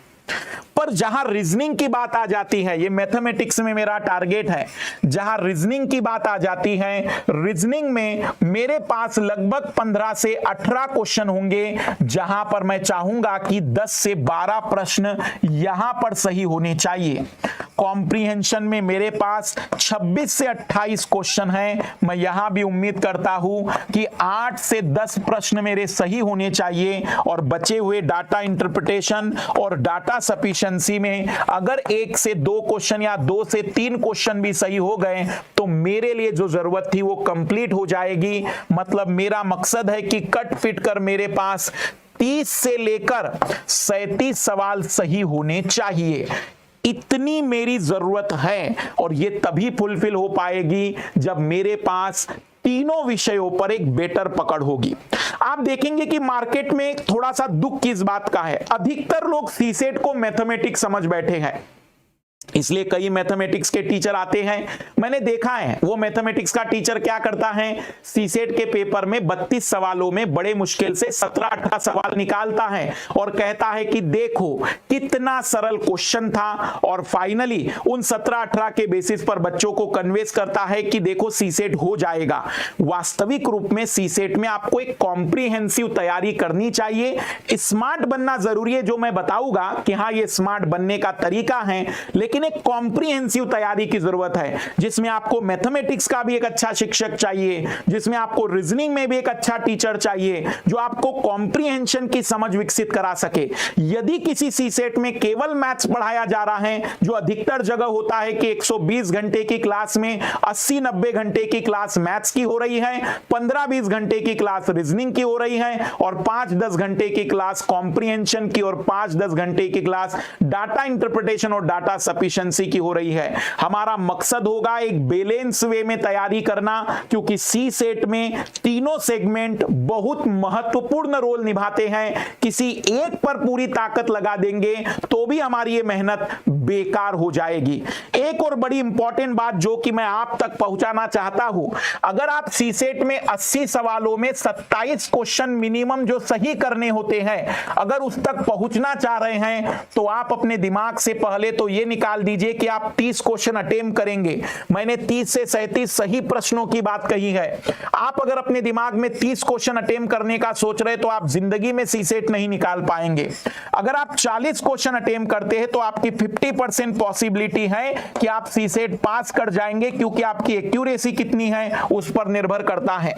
पर जहां रीजनिंग की बात आ जाती है, ये मैथमेटिक्स में मेरा टारगेट है, जहां रीजनिंग की बात आ जाती है, रीजनिंग में मेरे पास लगभग 15 से 18 क्वेश्चन होंगे, जहां पर मैं चाहूंगा कि 10 से 12 प्रश्न यहां पर सही होने चाहिए। कॉम्प्रीहेंशन में मेरे पास 26 से 28 क्वेश्चन हैं, मैं यहां भी उम्मीद करता हूं कि 8 से 10 प्रश्न मेरे सही होने चाहिए, और बचे हुए डाटा इंटरप्रिटेशन और डाटा सफिशिएंसी में अगर 1 से 2 क्वेश्चन या 2 से 3 क्वेश्चन भी सही हो गए तो मेरे लिए जो जरूरत थी वो कंप्लीट हो जाएगी। मतलब मेरा मकसद है कि कट फिट कर मेरे पास 30 से लेकर 37 सवाल सही होने चाहिए। इतनी मेरी जरूरत है, और ये तभी फुलफिल हो पाएगी जब मेरे पास तीनों विषयों पर एक बेटर पकड़ होगी। आप देखेंगे कि मार्केट में थोड़ा सा दुख किस बात का है, अधिकतर लोग सीसेट को मैथमेटिक्स समझ बैठे हैं, इसलिए कई मैथमेटिक्स के टीचर आते हैं, मैंने देखा है वो मैथमेटिक्स का टीचर क्या करता है, सीसेट के पेपर में 32 सवालों में बड़े मुश्किल से 17-18 सवाल निकालता है और कहता है कि देखो कितना सरल क्वेश्चन था, और फाइनली उन 17-18 के बेसिस पर बच्चों को कन्विंस करता है कि देखो सीसेट हो जाएगा। वास्तविक रूप में सीसेट में आपको एक कॉम्प्रीहेंसिव तैयारी करनी चाहिए। स्मार्ट बनना जरूरी है, जो मैं बताऊंगा कि हाँ ये स्मार्ट बनने का तरीका है, लेकिन एक कॉम्प्रीहेंसिव तैयारी की जरूरत है, जिसमें आपको मैथमेटिक्स का भी एक अच्छा शिक्षक चाहिए, जिसमें आपको रीजनिंग में भी एक अच्छा टीचर चाहिए, जो आपको कॉम्प्रीहेंशन की समझ विकसित करा सके। यदि किसी सीसेट में केवल मैथ्स पढ़ाया जा रहा है, जो अधिकतर जगह होता है कि 120 घंटे की क्लास में 80-90 घंटे की क्लास मैथ्स की हो रही है, 15-20 घंटे की क्लास रीजनिंग की हो रही है, और 5-10 घंटे की क्लास कॉम्प्रीहेंशन की, और 5-10 घंटे की क्लास डाटा इंटरप्रिटेशन और डाटा सफिशिएंसी की हो रही है। हमारा मकसद होगा एक बैलेंस वे में तैयारी करना, क्योंकि सी सेट में तीनों सेगमेंट बहुत महत्वपूर्ण रोल निभाते हैं। किसी एक पर पूरी ताकत लगा देंगे तो भी हमारी ये मेहनत बेकार हो जाएगी। एक और बड़ी इंपॉर्टेंट बात जो कि मैं आप तक पहुंचाना चाहता हूं, अगर आप सी सेट में 80 सवालों में 27 क्वेश्चन मिनिमम जो सही करने होते हैं, अगर उस तक पहुंचना चाह रहे हैं, तो आप अपने दिमाग से पहले तो ये निकाल दीजिए कि आप 30 क्वेश्चन अटेम्प्ट करेंगे। मैंने 30 से 37 सही प्रश्नों की बात कही है। आप अगर अपने दिमाग में 30 क्वेश्चन अटेम्प्ट करने का सोच रहे तो आप जिंदगी में सीसेट नहीं निकाल पाएंगे। अगर आप 40 क्वेश्चन अटेम्प्ट करते हैं तो आपकी 50% पॉसिबिलिटी है कि आप सीसेट पास कर जाएंगे, क्योंकि आपकी एक्यूरेसी कितनी है उस पर निर्भर करता है।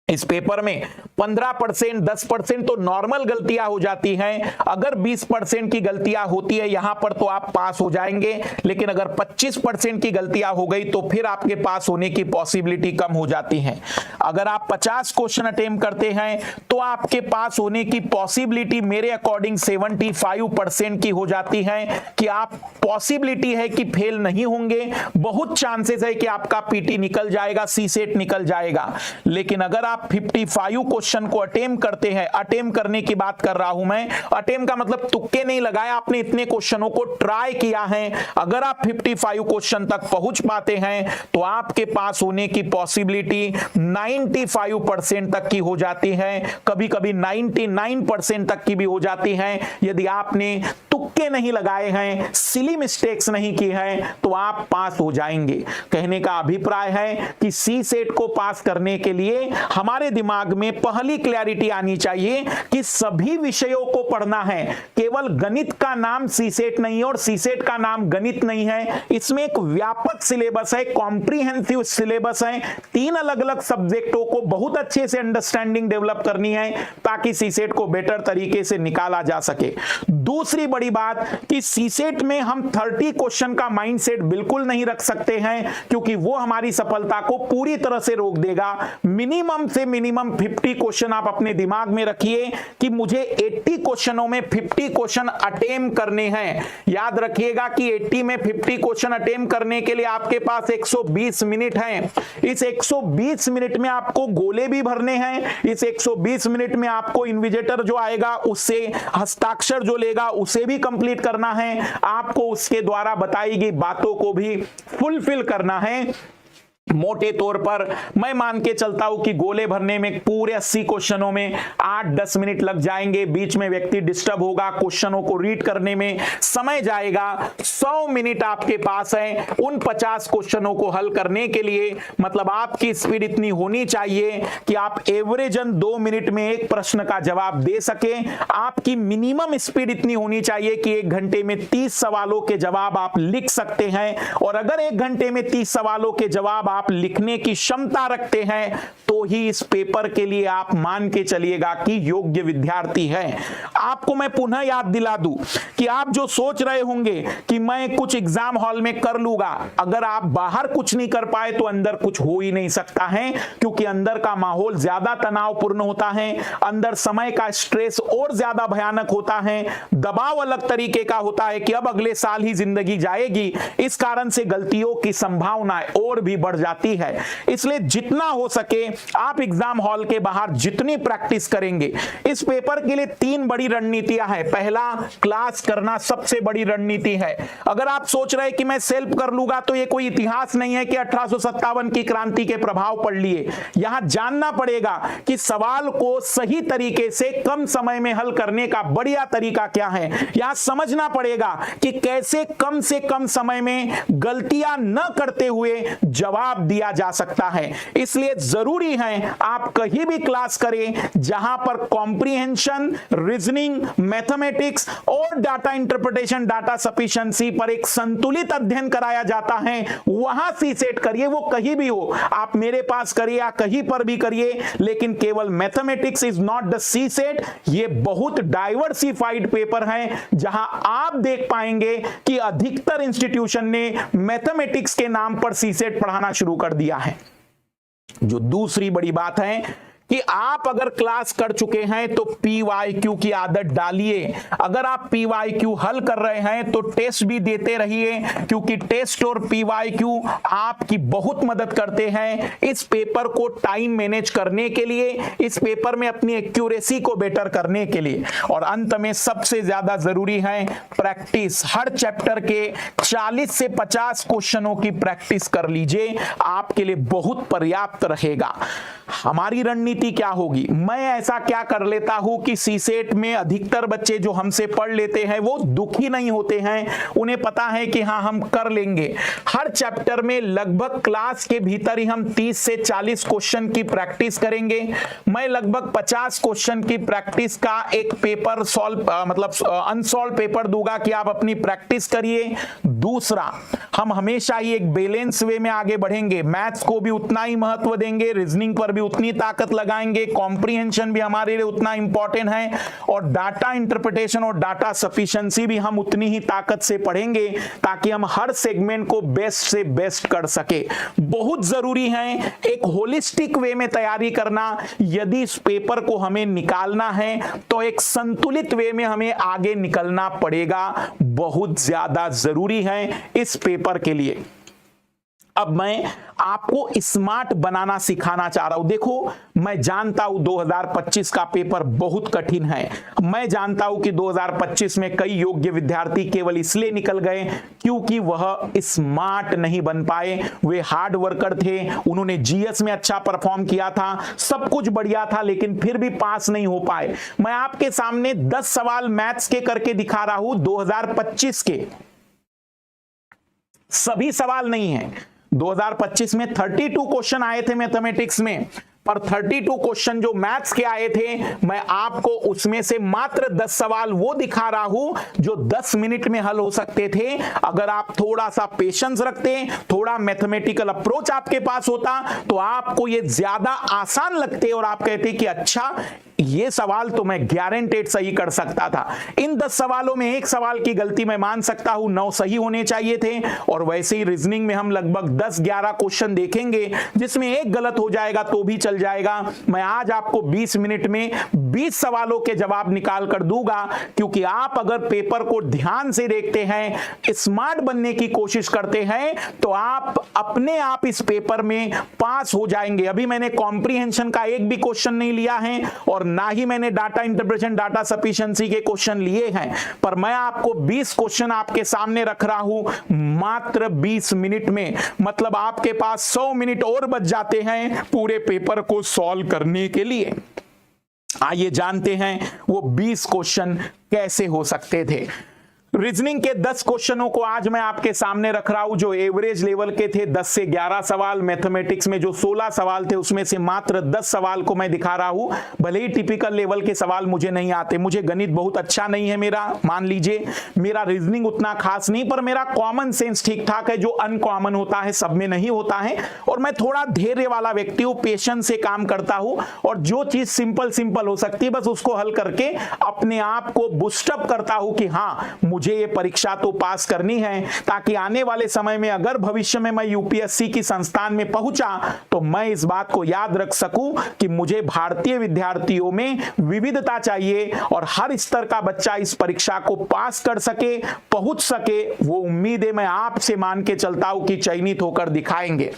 इस पेपर में 15%, 10% तो नॉर्मल गलतियां हो जाती हैं। अगर 20% की गलतियां होती है यहां पर तो आप पास हो जाएंगे, लेकिन अगर 25% की गलतियां हो गई तो फिर आपके पास होने की पॉसिबिलिटी कम हो जाती है। अगर आप 50 क्वेश्चन अटेम्प्ट करते हैं तो आपके पास होने की पॉसिबिलिटी मेरे अकॉर्डिंग 75% की हो जाती है, कि आप पॉसिबिलिटी है कि फेल नहीं होंगे, बहुत चांसेस है कि आपका पीटी निकल जाएगा, सी सेट निकल जाएगा। लेकिन अगर आप आप 55 क्वेश्चन को अटेम्प्ट करते हैं, अटेम्प्ट करने की बात कर रहा हूं मैं, अटेम्प्ट का मतलब तुक्के नहीं लगाया, आपने इतने क्वेश्चनों को ट्राई किया है, अगर आप 55 क्वेश्चन तक पहुंच पाते हैं तो आपके पास होने की पॉसिबिलिटी 95% तक की हो जाती है, कभी कभी 99% तक की भी हो जाती है। यदि आपने तुक्के नहीं लगाए हैं, सिली मिस्टेक्स नहीं की है, तो आप पास हो जाएंगे। कहने का अभिप्राय है कि सी सेट को पास करने के लिए हमारे दिमाग में पहली क्लैरिटी आनी चाहिए कि सभी विषयों को पढ़ना है, केवल गणित का नाम सी सेट नहीं है और सी सेट का नाम गणित नहीं है। इसमें एक व्यापक सिलेबस है, कॉम्प्रिहेंसिव सिलेबस है, 3 अलग अलग सब्जेक्टों को बहुत अच्छे से अंडरस्टैंडिंग डेवलप करनी है ताकि सी सेट को बेटर तरीके से निकाला जा सके। दूसरी बड़ी बात कि सी सेट में हम 30 क्वेश्चन का माइंडसेट बिल्कुल नहीं रख सकते हैं, क्योंकि वो हमारी सफलता को पूरी तरह से रोक देगा। मिनिमम से मिनिमम 50 क्वेश्चन आप अपने दिमाग में रखिए कि मुझे 80 क्वेश्चनों में 50 क्वेश्चन अटेम्प्ट करने हैं। याद रखिएगा कि 80 में 50 क्वेश्चन अटेम्प्ट करने के लिए आपके पास 120 मिनट हैं। इस 120 मिनट में आपको गोले भी भरने हैं, इस 120 मिनट में आपको इन्विजिलेटर जो आएगा उससे हस्ताक्षर जो लेगा उसे भी कंप्लीट करना है, आपको उसके द्वारा बताई गई बातों को भी फुलफिल करना है। मोटे तौर पर मैं मान के चलता हूं कि गोले भरने में पूरे 80 क्वेश्चनों में 8-10 मिनट लग जाएंगे, बीच में व्यक्ति डिस्टर्ब होगा, क्वेश्चनों को रीड करने में समय जाएगा। 100 मिनट आपके पास है उन 50 क्वेश्चनों को हल करने के लिए। मतलब आपकी स्पीड इतनी होनी चाहिए कि आप एवरेजन 2 मिनट में एक प्रश्न का जवाब दे सके। आपकी मिनिमम स्पीड इतनी होनी चाहिए कि 1 घंटे में 30 सवालों के जवाब आप लिख सकते हैं, और अगर 1 घंटे में 30 सवालों के जवाब आप लिखने की क्षमता रखते हैं तो ही इस पेपर के लिए आप मान के चलिएगा कि योग्य विद्यार्थी हैं। आपको मैं पुनः याद दिला दूं कि आप जो सोच रहे होंगे कि मैं कुछ एग्जाम हॉल में कर लूंगा, अगर आप बाहर कुछ नहीं कर पाए तो अंदर कुछ हो ही नहीं सकता है, क्योंकि अंदर का माहौल ज्यादा तनावपूर्ण होता है, अंदर समय का स्ट्रेस और ज्यादा भयानक होता है, दबाव अलग तरीके का होता है कि अब अगले साल ही जिंदगी जाएगी। इस कारण से गलतियों की संभावना और भी बढ़ जाती है। इसलिए जितना हो सके आप एग्जाम हॉल के बाहर जितनी प्रैक्टिस करेंगे। इस पेपर के लिए 3 बड़ी रणनीतियां हैं। पहला, क्लास करना सबसे बड़ी रणनीति है। अगर आप सोच रहे कि मैं सेल्फ कर लूंगा तो ये कोई इतिहास नहीं है कि 1857 की क्रांति के प्रभाव पड़ लिए। यहां जानना पड़ेगा कि सवाल को सही तरीके से कम समय में हल करने का बढ़िया तरीका क्या है। यहां समझना पड़ेगा कि कैसे कम से कम समय में गलतियां न करते हुए जवाब दिया जा सकता है। इसलिए जरूरी है आप कहीं भी क्लास करें जहां पर कॉम्प्रिहेंशन, रीजनिंग, मैथमेटिक्स और डाटा इंटरप्रिटेशन, डाटा सफिशिएंसी पर एक संतुलित अध्ययन कराया जाता है, वहां सी सेट करिए। वो कहीं भी हो, आप मेरे पास करिए या कहीं पर भी करिए, लेकिन केवल mathematics is not the C set. ये बहुत डाइवर्सिफाइड पेपर है जहां आप देख पाएंगे कि अधिकतर इंस्टीट्यूशन ने मैथमेटिक्स के नाम पर सी सेट पढ़ाना शुरू कर दिया है। जो दूसरी बड़ी बात है कि आप अगर क्लास कर चुके हैं तो PYQ की आदत डालिए। अगर आप PYQ हल कर रहे हैं तो टेस्ट भी देते रहिए, क्योंकि टेस्ट और PYQ आपकी बहुत मदद करते हैं इस पेपर को टाइम मैनेज करने के लिए, इस पेपर में अपनी एक्यूरेसी को बेटर करने के लिए। और अंत में सबसे ज्यादा जरूरी है प्रैक्टिस। हर चैप्टर के 40 से 50 क्वेश्चनों की प्रैक्टिस कर लीजिए, आपके लिए बहुत पर्याप्त रहेगा। हमारी रणनीति क्या होगी? मैं ऐसा क्या कर लेता हूं कि सी सेट में अधिकतर बच्चे जो हमसे पढ़ लेते हैं वो दुखी नहीं होते हैं, उन्हें पता है कि हाँ हम कर लेंगे। हर चैप्टर में लगभग क्लास के भीतर ही हम 30 से 40 क्वेश्चन की प्रैक्टिस करेंगे। मैं लगभग 50 क्वेश्चन की प्रैक्टिस का एक पेपर अनसॉल्व पेपर दूंगा कि आप अपनी प्रैक्टिस करिए। दूसरा, हम हमेशा ही एक बैलेंस वे में आगे बढ़ेंगे, मैथ्स को भी उतना ही महत्व देंगे, रीजनिंग पर भी उतनी ताकत लगाएंगे, कॉम्प्रिहेंशन भी हमारे लिए उतना इंपॉर्टेंट है, और डाटा इंटरप्रिटेशन और डाटा सफिशिएंसी भी हम उतनी ही ताकत से पढ़ेंगे ताकि हम हर सेगमेंट को बेस्ट से बेस्ट कर सके। बहुत जरूरी है एक होलिस्टिक वे में तैयारी करना। यदि इस पेपर को हमें निकालना है तो एक संतुलित वे में हमें आगे निकलना पड़ेगा, बहुत ज्यादा जरूरी है इस पेपर के लिए। अब मैं आपको स्मार्ट बनाना सिखाना चाह रहा हूं। देखो, मैं जानता हूं 2025 का पेपर बहुत कठिन है। मैं जानता हूं कि 2025 में कई योग्य विद्यार्थी केवल इसलिए निकल गए क्योंकि वह स्मार्ट नहीं बन पाए। वे हार्ड वर्कर थे, उन्होंने जीएस में अच्छा परफॉर्म किया था, सब कुछ बढ़िया था, लेकिन फिर भी पास नहीं हो पाए। मैं आपके सामने 10 सवाल मैथ्स के करके दिखा रहा हूं 2025 के। सभी सवाल नहीं है। 2025 में 32 क्वेश्चन आए थे मैथमेटिक्स में, पर 32 क्वेश्चन जो मैथ्स के आए थे, मैं आपको उसमें से मात्र 10 सवाल वो दिखा रहा हूं जो 10 मिनट में हल हो सकते थे। अगर आप थोड़ा सा पेशेंस रखते, थोड़ा मैथमेटिकल अप्रोच आपके पास होता, तो आपको ये ज्यादा आसान लगते और आप कहते कि अच्छा, ये सवाल तो मैं गारंटेड सही कर सकता था। इन 10 सवालों में एक सवाल की गलती मैं मान सकता हूं, 9 सही होने चाहिए थे। और वैसे ही रीजनिंग में हम लगभग 10-11 क्वेश्चन देखेंगे जिसमें एक गलत हो जाएगा तो भी चल जाएगा। मैं आज आपको 20 मिनट में 20 सवालों के जवाब निकाल कर दूंगा, क्योंकि आप अगर पेपर को ध्यान से देखते हैं, स्मार्ट बनने की कोशिश करते हैं, तो आप अपने आप इस पेपर में पास हो जाएंगे। अभी मैंने कॉम्प्रिहेंशन का एक भी क्वेश्चन नहीं लिया है और ना ही मैंने डाटा इंटरप्रिटेशन, डाटा सफिशिएंसी के क्वेश्चन लिए हैं, पर मैं आपको 20 क्वेश्चन आपके सामने रख रहा हूं मात्र 20 मिनट में। मतलब आपके पास 100 मिनट और बच जाते हैं पूरे पेपर को सॉल्व करने के लिए। आइए जानते हैं वो 20 क्वेश्चन कैसे हो सकते थे। रीजनिंग के 10 क्वेश्चनों को आज मैं आपके सामने रख रहा हूं जो एवरेज लेवल के थे, 10 से 11 सवाल। मैथमेटिक्स में जो 16 सवाल थे उसमें से मात्र 10 सवाल को मैं दिखा रहा हूं। भले ही टिपिकल लेवल के सवाल मुझे नहीं आते, मुझे गणित बहुत अच्छा नहीं है मेरा, मान लीजिए मेरा रीजनिंग उतना खास नहीं, पर मेरा कॉमन सेंस ठीक ठाक है। जो अनकॉमन होता है सब में नहीं होता है, और मैं थोड़ा धैर्य वाला व्यक्ति हूं, पेशेंस से काम करता हूं, और जो चीज सिंपल हो सकती है बस उसको हल करके अपने आप को बूस्टअप करता हूं कि हाँ, मुझे ये परीक्षा तो पास करनी है, ताकि आने वाले समय में अगर भविष्य में मैं यूपीएससी की संस्थान में पहुंचा तो मैं इस बात को याद रख सकूं कि मुझे भारतीय विद्यार्थियों में विविधता चाहिए और हर स्तर का बच्चा इस परीक्षा को पास कर सके, पहुंच सके। वो उम्मीदें मैं आपसे मान के चलता हूं कि चयनित होकर दिखाएंगे।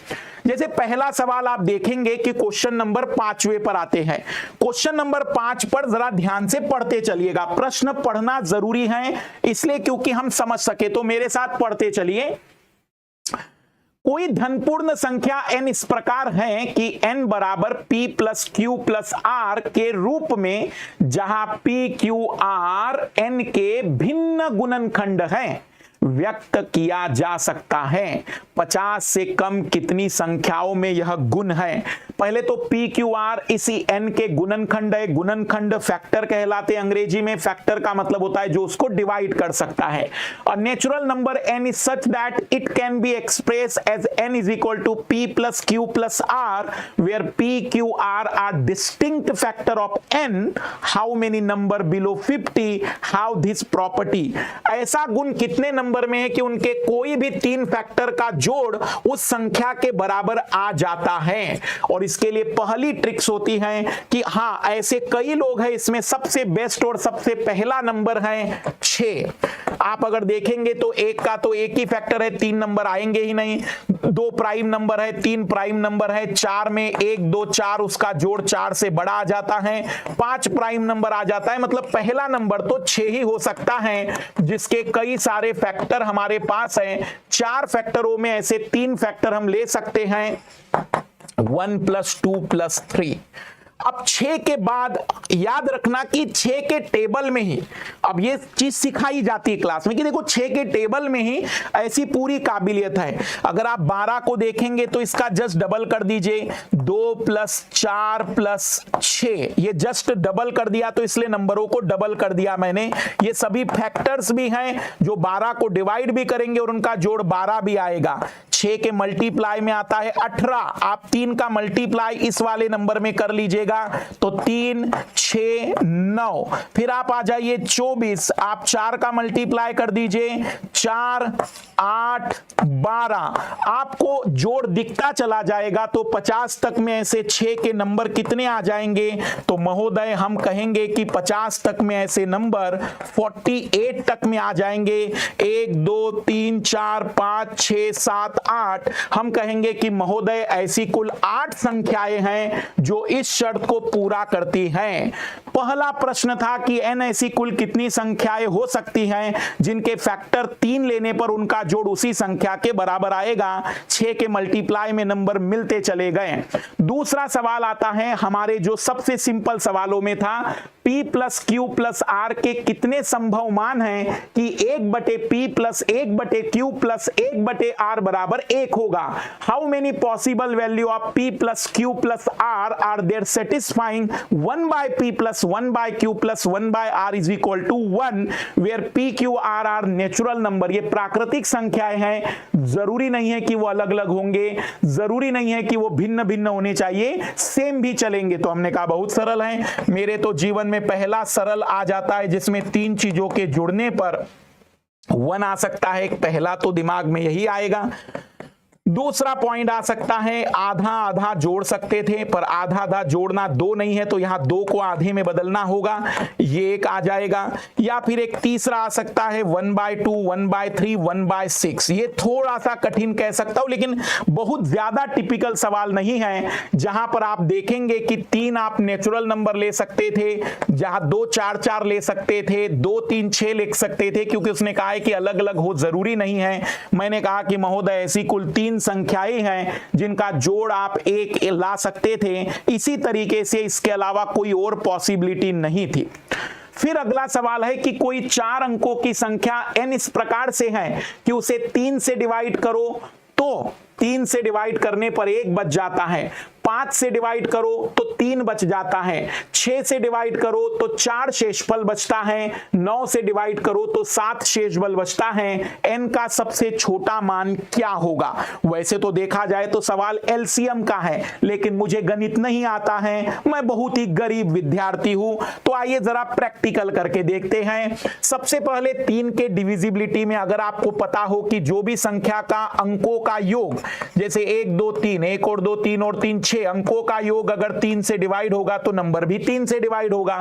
जैसे पहला सवाल आप देखेंगे कि क्वेश्चन नंबर 5वें पर आते हैं। क्वेश्चन नंबर 5 पर जरा ध्यान से पढ़ते चलिएगा। प्रश्न पढ़ना जरूरी है इसलिए क्योंकि हम समझ सके, तो मेरे साथ पढ़ते चलिए। कोई धनपूर्ण संख्या n इस प्रकार है कि n बराबर p plus q plus r के रूप में, जहां p q r n के भिन्न गुणनखंड हैं, व्यक्त किया जा सकता है। 50 से कम कितनी संख्याओं में यह गुण है? पहले तो पी क्यू आर इसी n के गुणनखंड है। गुणनखंड फैक्टर कहलाते हैं अंग्रेजी में। फैक्टर का मतलब होता है जो उसको डिवाइड कर सकता है। और natural number n is such that it can be express as n is equal to p plus q plus r, where p q r are distinct factor of n। How many number below 50 how this property? ऐसा गुण कितने number में है कि उनके कोई भी 3 factor का जोड़ उस संख्या के बराबर आ जाता है। और इसके लिए पहली ट्रिक्स होती है कि हाँ, ऐसे कई लोग हैं, इसमें सबसे बेस्ट और सबसे पहला नंबर है 6। आप अगर देखेंगे तो एक का तो एक ही फैक्टर है, 3 नंबर आएंगे ही नहीं। 2 प्राइम नंबर है, 3 प्राइम नंबर है, 4 में 1 2 4 उसका जोड़ 4 से बड़ा आ जाता है, 5 प्राइम नंबर आ जाता है। मतलब पहला नंबर तो 6 ही हो सकता है, जिसके कई सारे फैक्टर हमारे पास हैं। 4 फैक्टरों में ऐसे 3 फैक्टर हम ले सकते हैं, 1 + 2 + 3। अब 6 के बाद याद रखना कि 6 के टेबल में ही, अब ये चीज सिखाई जाती है क्लास में कि देखो 6 के टेबल में ही ऐसी पूरी काबिलियत है। अगर आप 12 को देखेंगे तो इसका जस्ट डबल कर दीजिए, 2 + 4 + 6, ये जस्ट डबल कर दिया, तो इसलिए नंबरों को डबल कर दिया मैंने। ये सभी फैक्टर्स भी हैं जो 12 को डिवाइड भी करेंगे और उनका जोड़ 12 भी आएगा। 6 के मल्टीप्लाई में आता है 18, आप 3 का मल्टीप्लाई इस वाले नंबर में कर लीजिएगा तो 3 6 9। फिर आप आ जाइए 24, आप 4 का मल्टीप्लाई कर दीजिए, 4 8 12। आपको जोड़ दिखता चला जाएगा तो 50 तक में ऐसे 6 के नंबर कितने आ जाएंगे? तो महोदय हम कहेंगे कि 50 तक में ऐसे नंबर 48 तक में आ जाएंगे। 1 2 3 4 5 6 7 8, हम कहेंगे कि महोदय ऐसी कुल 8 संख्याएं हैं जो इस शर्त को पूरा करती हैं। पहला प्रश्न था कि n ऐसी कुल कितनी संख्याएं हो सकती हैं जिनके फैक्टर 3 लेने पर उनका जोड़ उसी संख्या के बराबर आएगा। 6 के मल्टीप्लाई में नंबर मिलते चले गए। दूसरा सवाल आता है हमारे जो सबसे सिंपल सवालों में था, P plus Q plus R के कितने संभव मान हैं कि 1/P plus 1/Q plus 1/R बराबर 1 होगा। How many possible value of P plus Q plus R are there satisfying 1/P plus 1/Q plus 1/R is equal to 1 where P Q R are natural number. ये प्राकृतिक संख्याएं हैं, जरूरी नहीं है कि वो अलग अलग होंगे, जरूरी नहीं है कि वो भिन्न भिन्न होने चाहिए, सेम भी चलेंगे। तो हमने कहा बहुत सरल है। मेरे तो जीवन में पहला सरल आ जाता है जिसमें 3 चीजों के जुड़ने पर 1 आ सकता है। पहला तो दिमाग में यही आएगा। दूसरा पॉइंट आ सकता है आधा आधा जोड़ सकते थे, पर आधा आधा जोड़ना 2 नहीं है, तो यहां 2 को आधे में बदलना होगा, ये एक आ जाएगा। या फिर एक तीसरा आ सकता है 1/2, 1/3, 1/6। ये थोड़ा सा कठिन कह सकता हूं, लेकिन बहुत ज्यादा टिपिकल सवाल नहीं है। जहां पर आप देखेंगे कि 3 आप नेचुरल नंबर ले सकते थे, जहां 2 4 4 ले सकते थे, 2 3 6 लिख सकते थे, क्योंकि उसने कहा है कि अलग अलग हो, जरूरी नहीं है। मैंने कहा कि महोदय ऐसी कुल 3 संख्याएं हैं जिनका जोड़ आप 1 ला सकते थे। इसी तरीके से इसके अलावा कोई और पॉसिबिलिटी नहीं थी। फिर अगला सवाल है कि कोई 4 अंकों की संख्या n इस प्रकार से है कि उसे 3 से डिवाइड करो तो 3 से डिवाइड करने पर 1 बच जाता है, 5 से डिवाइड करो तो 3 बच जाता है, 6 से डिवाइड करो तो 4 शेषफल बचता है, 9 से डिवाइड करो तो 7 शेषफल बचता है। n का सबसे छोटा मान क्या होगा? वैसे तो देखा जाए तो सवाल एलसीएम का है, लेकिन मुझे गणित नहीं आता है, मैं बहुत ही गरीब विद्यार्थी हूं। तो आइए जरा प्रैक्टिकल करके देखते हैं। सबसे पहले 3 के डिविजिबिलिटी में अगर आपको पता हो कि जो भी संख्या का अंकों का योग, जैसे 1 2 3, 1 और 2 3 और 3 6 अंकों का योग अगर 3 से डिवाइड होगा तो नंबर भी 3 से डिवाइड होगा।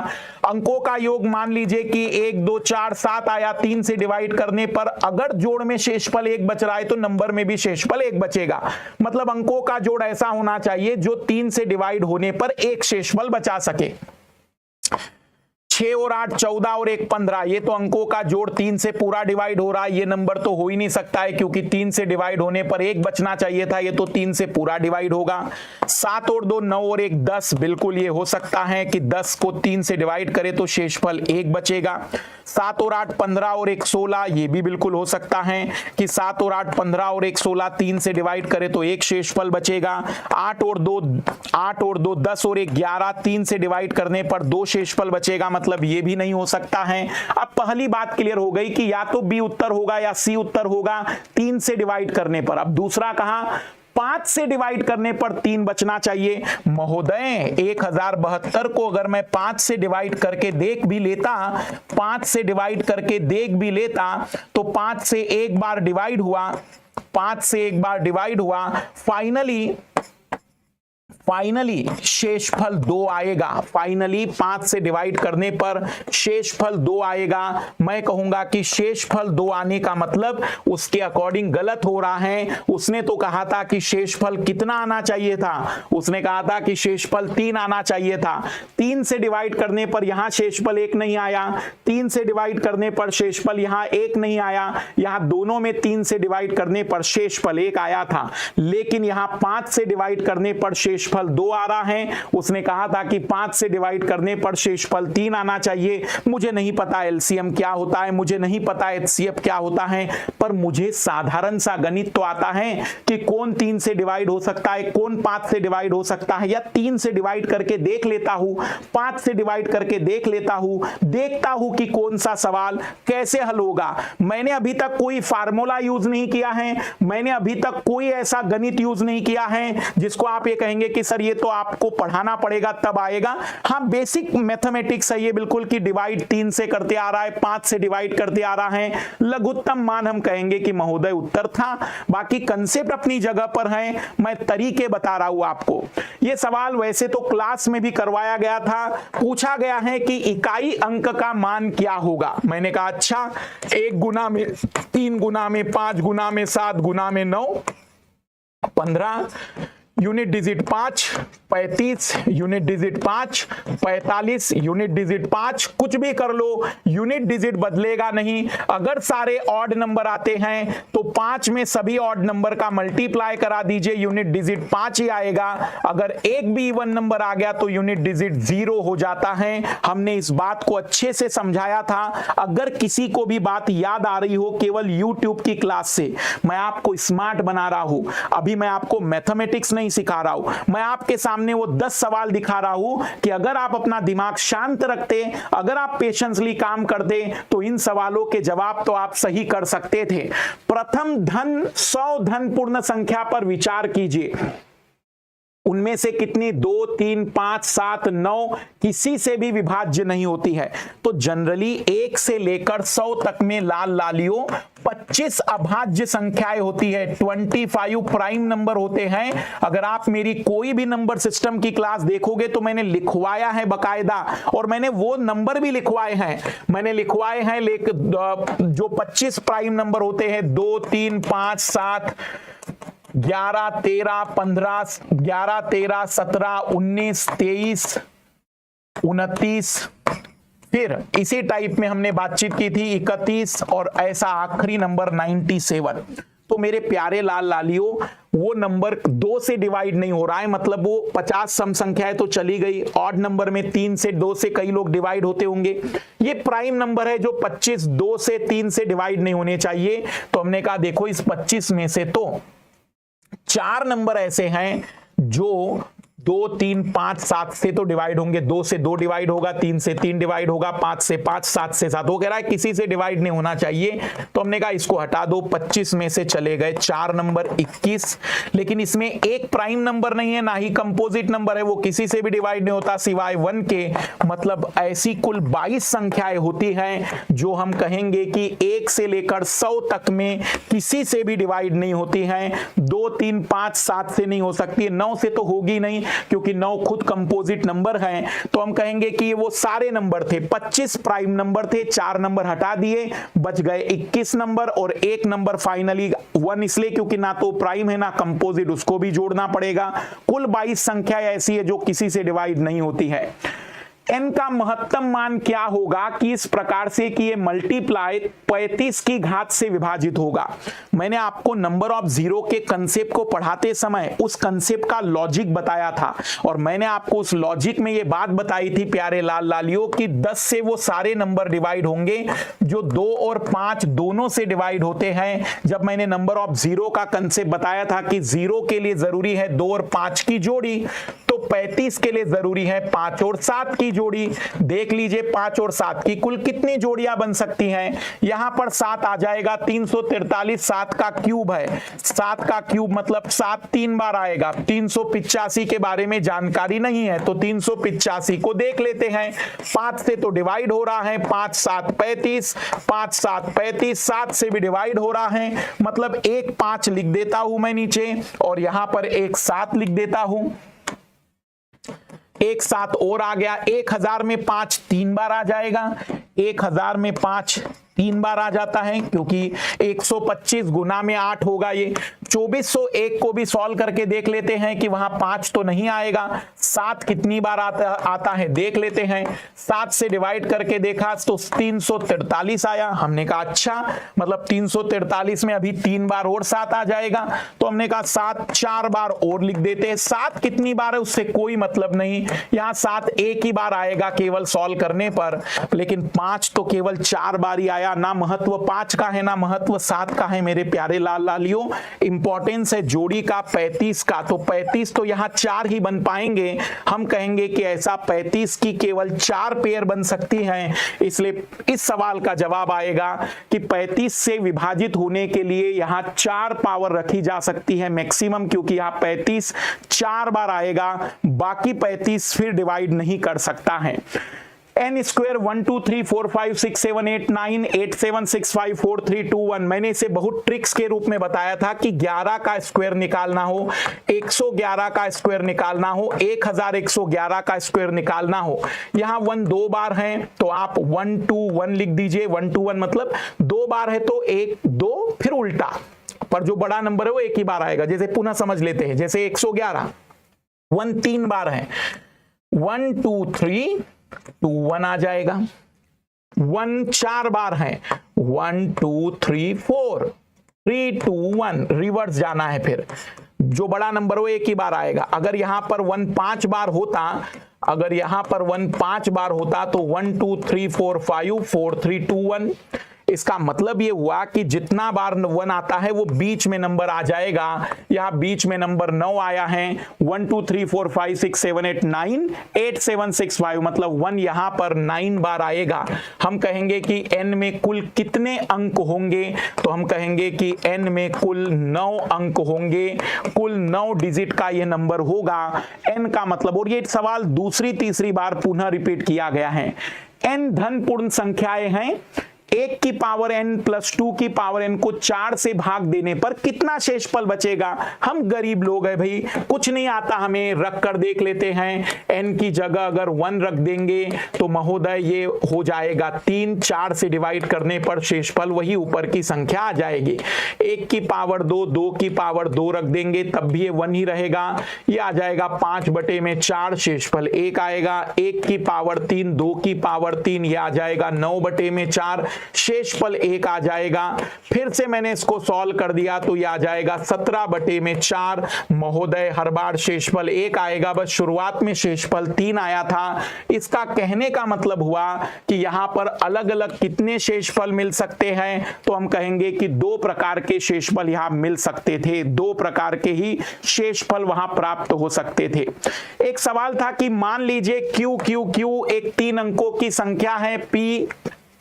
अंकों का योग मान लीजिए कि 1 2 4 7 आया, 3 से डिवाइड करने पर अगर जोड़ में शेषफल 1 बच रहा है तो नंबर में भी शेषफल 1 बचेगा। मतलब अंकों का जोड़ ऐसा होना चाहिए जो 3 से डिवाइड होने पर 1 शेषफल बचा सके। 6 और 8 14 और 1 15, ये तो अंकों का जोड़ 3 से पूरा डिवाइड हो रहा है, ये नंबर तो हो ही नहीं सकता है क्योंकि 3 से डिवाइड होने पर 1 बचना चाहिए था, ये तो 3 से पूरा डिवाइड होगा। 7 और 2 9 और 1 10, बिल्कुल ये हो सकता है कि 10 को 3 से डिवाइड करे तो शेषफल 1 बचेगा। 7 और 8 15 और 1 16, ये भी बिल्कुल हो सकता है कि 7 और 8 15 और 1 16 3 से डिवाइड करे तो 1 शेषफल बचेगा। 8 और 2 10 और 1 11, 3 से डिवाइड करने पर 2 शेषफल बचेगा, मतलब ये भी नहीं हो सकता है। अब पहली बात क्लियर हो गई कि या तो बी उत्तर होगा या सी उत्तर होगा 3 से डिवाइड करने पर। अब दूसरा कहा 5 से डिवाइड करने पर 3 बचना चाहिए। महोदय 1072 को अगर मैं 5 से डिवाइड करके देख भी लेता, 5 से डिवाइड करके देख भी लेता तो 5 से एक बार डिवाइड हुआ, 5 से एक बार डिवाइड हुआ, फाइनली शेषफल 2 आएगा। फाइनली 5 से डिवाइड करने पर शेषफल 2 आएगा। मैं कहूंगा कि शेषफल 2 आने का मतलब उसके अकॉर्डिंग गलत हो रहा है। उसने तो कहा था कि शेषफल कितना आना चाहिए था, उसने कहा था कि शेषफल 3 आना चाहिए था। 3 से डिवाइड करने पर यहां शेषफल 1 नहीं आया, 3 से डिवाइड करने पर शेषफल यहां 1 नहीं आया, यहां दोनों में 3 से डिवाइड करने पर शेषफल 1 आया था। लेकिन यहां 5 से डिवाइड करने पर शेषफल 2 आ रहा है। उसने कहा था कि 5 से डिवाइड करने पर शेषफल 3 आना चाहिए। मुझे नहीं पता एलसीएम क्या होता है, मुझे नहीं पता एचसीएफ क्या होता है, पर मुझे साधारण सा गणित तो आता है कि कौन 3 से डिवाइड हो सकता है, कौन 5 से डिवाइड हो सकता है, या 3 से डिवाइड करके देख लेता हूं, 5 से डिवाइड करके देख लेता हूं, देखता हूं कि कौन सा सवाल कैसे हल होगा। मैंने अभी तक कोई फार्मूला यूज नहीं किया है, मैंने अभी तक कोई ऐसा गणित यूज नहीं किया है जिसको आप ये कहेंगे कि सर ये तो आपको पढ़ाना पड़ेगा तब आएगा। हाँ, बेसिक मैथमेटिक्स है ये बिल्कुल कि डिवाइड 3 से करते आ रहा है, 5 से डिवाइड करते आ रहा है, लघुत्तम मान हम कहेंगे कि महोदय उत्तर था। बाकी कंसेप्ट अपनी जगह पर है, मैं तरीके बता रहा हूं आपको। ये सवाल वैसे तो क्लास में भी करवाया गया था, पूछा गया है कि इकाई अंक का मान क्या होगा। मैंने कहा अच्छा 1 गुना में 3 गुना में 5 गुना में 7 गुना में 9, 15, unit digit 5, 35, unit digit 5, 45, unit digit 5, कुछ भी कर लो, यूनिट डिजिट बदलेगा नहीं। अगर सारे ऑड नंबर आते हैं तो 5 में सभी ऑड नंबर का मल्टीप्लाई करा दीजिए, यूनिट डिजिट 5 ही आएगा। अगर एक भी इवन नंबर आ गया तो यूनिट डिजिट 0 हो जाता है। हमने इस बात को अच्छे से समझाया था। अगर किसी को भी बात याद आ रही हो केवल यूट्यूब की क्लास से, मैं आपको स्मार्ट बना रहा हूं। अभी मैं आपको मैथमेटिक्स नहीं सिखा रहा हूं, मैं आपके सामने वो 10 सवाल दिखा रहा हूं कि अगर आप अपना दिमाग शांत रखते, अगर आप पेशेंसली काम करते तो इन सवालों के जवाब तो आप सही कर सकते थे। प्रथम धन 100 धन पूर्ण संख्या पर विचार कीजिए। उनमें से कितनी 2, 3, 5, 7, 9 किसी से भी विभाज्य नहीं होती है। तो जनरली 1 से लेकर 100 तक में लाल लालियों 25 अभाज्य संख्याएं होती है, 25 प्राइम नंबर होते हैं। अगर आप मेरी कोई भी नंबर सिस्टम की क्लास देखोगे तो मैंने लिखवाया है बकायदा, और मैंने वो नंबर भी लिखवाए हैं। मैंने लिखवाए हैं जो 25 प्राइम नंबर होते हैं, 2, 3, 5, 7, 11, 13, 15, 11, 13, 17, 19, 23, 29, फिर इसी टाइप में हमने बातचीत की थी 31, और ऐसा आखिरी नंबर 97। तो मेरे प्यारे लाल लालियों, वो नंबर 2 से डिवाइड नहीं हो रहा है, मतलब वो 50 सम संख्या है तो चली गई। ऑड नंबर में 3 से 2 से कई लोग डिवाइड होते होंगे। ये प्राइम नंबर है जो 25 2 से 3 से डिवाइड नहीं होने चाहिए। तो हमने कहा देखो इस 25 में से तो 4 नंबर ऐसे हैं जो 2, 3, 5, 7 से तो डिवाइड होंगे, 2 से 2 डिवाइड होगा, 3 से 3 डिवाइड होगा, 5 से 5, 7 से 7। वो कह रहा है किसी से डिवाइड नहीं होना चाहिए, तो हमने कहा इसको हटा दो। 25 में से चले गए 4 नंबर 21, लेकिन इसमें एक प्राइम नंबर नहीं है, ना ही कंपोजिट नंबर है, वो किसी से भी डिवाइड नहीं होता सिवाय 1 के। मतलब ऐसी कुल 22 संख्याएं होती हैं जो हम कहेंगे कि 1 से लेकर 100 तक में किसी से भी डिवाइड नहीं होती हैं। 2, 3, 5, 7 से नहीं हो सकती है, 9 से तो होगी नहीं क्योंकि 9 खुद कंपोजिट नंबर है। तो हम कहेंगे कि वो सारे नंबर थे, 25 प्राइम नंबर थे, 4 नंबर हटा दिए, बच गए 21 नंबर, और एक नंबर फाइनली 1 इसलिए क्योंकि ना तो प्राइम है ना कंपोजिट, उसको भी जोड़ना पड़ेगा। कुल 22 संख्या ऐसी है जो किसी से डिवाइड नहीं होती है। n का महत्तम मान क्या होगा कि इस प्रकार से कि ये मल्टीप्लाई 35 की घात से विभाजित होगा। मैंने आपको नंबर ऑफ जीरो के कंसेप्ट को पढ़ाते समय उस कंसेप्ट का लॉजिक बताया था, और मैंने आपको उस लॉजिक में ये बात बताई थी प्यारे लाल लालियों कि 10 से वो सारे नंबर डिवाइड होंगे जो 2 और 5 दोनों से डिवाइड होते हैं। जब मैंने नंबर ऑफ जीरो का कंसेप्ट बताया था कि 0 के लिए जरूरी है 2 और 5 की जोड़ी, तो 35 के लिए जरूरी है 5 और 7 की जोड़ी। देख लीजिए 5 और 7 की कुल कितनी जोड़ियां बन सकती हैं। यहां पर 7 आ जाएगा, 343, 7 का क्यूब है, 7 का क्यूब मतलब 7 3 बार आएगा। 385 के बारे में जानकारी नहीं है तो 385 को देख लेते हैं। 5 से तो डिवाइड हो रहा है, 5 7 35, 5 7 35, 7 से भी डिवाइड हो रहा है, मतलब एक 5 लिख देता हूं मैं नीचे, और यहां पर एक 7 लिख देता हूं। एक 7 और आ गया। 1000 में 5 3 बार आ जाएगा, 1000 में 5 3 बार आ जाता है क्योंकि 125 गुना में 8 होगा। ये 2401 को भी सॉल्व करके देख लेते हैं कि वहां 5 तो नहीं आएगा। 7 कितनी बार आता है देख लेते हैं। 7 से डिवाइड करके देखा तो 343 आया। हमने कहा अच्छा, मतलब 343 में अभी 3 बार और 7 आ जाएगा, तो हमने कहा 7 4 बार और लिख देते हैं। 7 कितनी बार है उससे कोई मतलब नहीं, यहाँ 7 एक ही बार आएगा केवल सॉल्व करने पर, लेकिन 5 तो केवल 4 बार ही आया। ना महत्व 5 का है ना महत्व 7 का है मेरे प्यारे लाल लालियों। इंपॉर्टेंस है जोड़ी का 35 का, तो 35 तो यहां 4 ही बन पाएंगे। हम कहेंगे कि ऐसा 35 की केवल 4 पेयर बन सकती हैं, इसलिए इस सवाल का जवाब आएगा कि 35 से विभाजित होने के लिए यहां 4 पावर रखी जा सकती है मैक्सिमम, क्योंकि यहां 35 4 बार आएगा, बाकी 35 फिर डिवाइड नहीं कर सकता है। n square 1 2 3 4 5 6 7 8 9 8 7 6 5 4 3 2 1। मैंने इसे बहुत ट्रिक्स के रूप में बताया था कि 11 का स्क्वायर निकालना हो, 111 का स्क्वायर निकालना हो, 1111 का स्क्वायर निकालना हो। यहाँ 1 2 बार है तो आप 1 2 1 लिख दीजिए। 1 2 1 मतलब 2 बार है तो 1 2 फिर उल्टा पर जो बड़ा नंबर है वो एक ही बार आएगा। जैसे पुनः समझ लेते हैं, जैसे 111 1 3 बार है, 1 2 3 2 1 आ जाएगा। 1 4 बार है, 1 2 3 4 3 2 1, रिवर्स जाना है, फिर जो बड़ा नंबर हो एक ही बार आएगा। अगर यहां पर 1 5 बार होता, अगर यहां पर 1 5 बार होता तो 1 2 3 4 5 4 3 2 1। इसका मतलब ये हुआ कि जितना बार 1 आता है वो बीच में नंबर आ जाएगा। यहां बीच में नंबर 9 आया है, 1 2 3 4 5 6 7 8 9 8 7 6 5, मतलब 1 यहां पर 9 बार आएगा। हम कहेंगे कि n में कुल कितने अंक होंगे, तो हम कहेंगे कि n में कुल 9 अंक होंगे, कुल 9 डिजिट का ये नंबर होगा n का मतलब। और ये सवाल दूसरी तीसरी बार पुनः रिपीट किया गया है। n धन पूर्ण संख्याएं हैं, 1 की पावर n प्लस 2 की पावर n को 4 से भाग देने पर कितना शेषफल बचेगा। हम गरीब लोग हैं भाई, कुछ नहीं आता हमें, रख कर देख लेते हैं। n की जगह अगर 1 रख देंगे तो महोदय ये हो जाएगा 3, 4 से डिवाइड करने पर शेषफल वही ऊपर की संख्या आ जाएगी। 1 की पावर 2, 2 की पावर 2 रख देंगे तब भी ये 1 ही रहेगा, ये आ जाएगा 5/4 शेषफल 1 आएगा। 1 की पावर 3, 2 की पावर 3, ये आ जाएगा 9/4, शेषफल 1 आ जाएगा। फिर से मैंने इसको सॉल्व कर दिया तो यह आ जाएगा 17/4। महोदय हर बार शेषफल 1 आएगा, बस शुरुआत में शेषफल 3 आया था। इसका कहने का मतलब हुआ कि यहां पर अलग अलग कितने शेषफल मिल सकते हैं, तो हम कहेंगे कि 2 प्रकार के शेषफल यहां मिल सकते थे, 2 प्रकार के ही शेषफल वहां प्राप्त हो सकते थे। एक सवाल था कि मान लीजिए क्यू क्यू क्यू एक 3 अंकों की संख्या है p,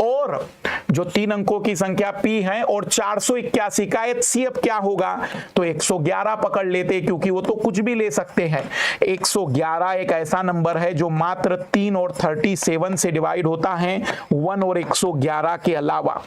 और जो 3 अंकों की संख्या p है और 481 का HCF क्या होगा, तो 111 पकड़ लेते क्योंकि वो तो कुछ भी ले सकते हैं। 111 एक ऐसा नंबर है जो मात्र 3 और 37 से डिवाइड होता है, 1 और 111 के अलावा।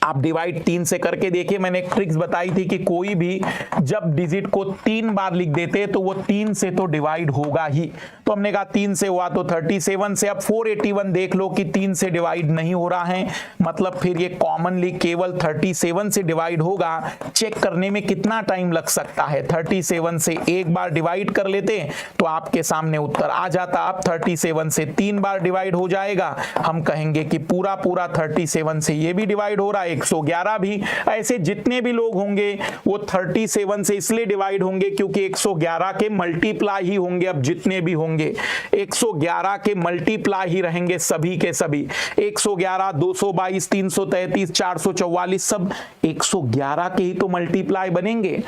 आप डिवाइड 3 से करके देखिए, मैंने एक ट्रिक्स बताई थी कि कोई भी जब डिजिट को 3 बार लिख देते तो वो 3 से तो डिवाइड होगा ही, तो हमने कहा 3 से हुआ तो 37 से। अब 481 देख लो कि 3 से डिवाइड नहीं हो रहा है, मतलब फिर ये कॉमनली केवल 37 से डिवाइड होगा। चेक करने में कितना टाइम लग सकता है, 37 से एक बार डिवाइड कर लेते तो आपके सामने उत्तर आ जाता। अब 37 से 3 बार डिवाइड हो जाएगा, हम कहेंगे कि पूरा 37 से ये भी डिवाइड हो रहा है, 111 भी। ऐसे जितने भी लोग होंगे वो 37 से इसलिए डिवाइड होंगे क्योंकि 111 के मल्टीप्लाई ही होंगे। अब जितने भी होंगे 111 के मल्टीप्लाई ही रहेंगे सभी के सभी। 111, 222, 333, 444 सब 111 के ही तो मल्टीप्लाई बनेंगे।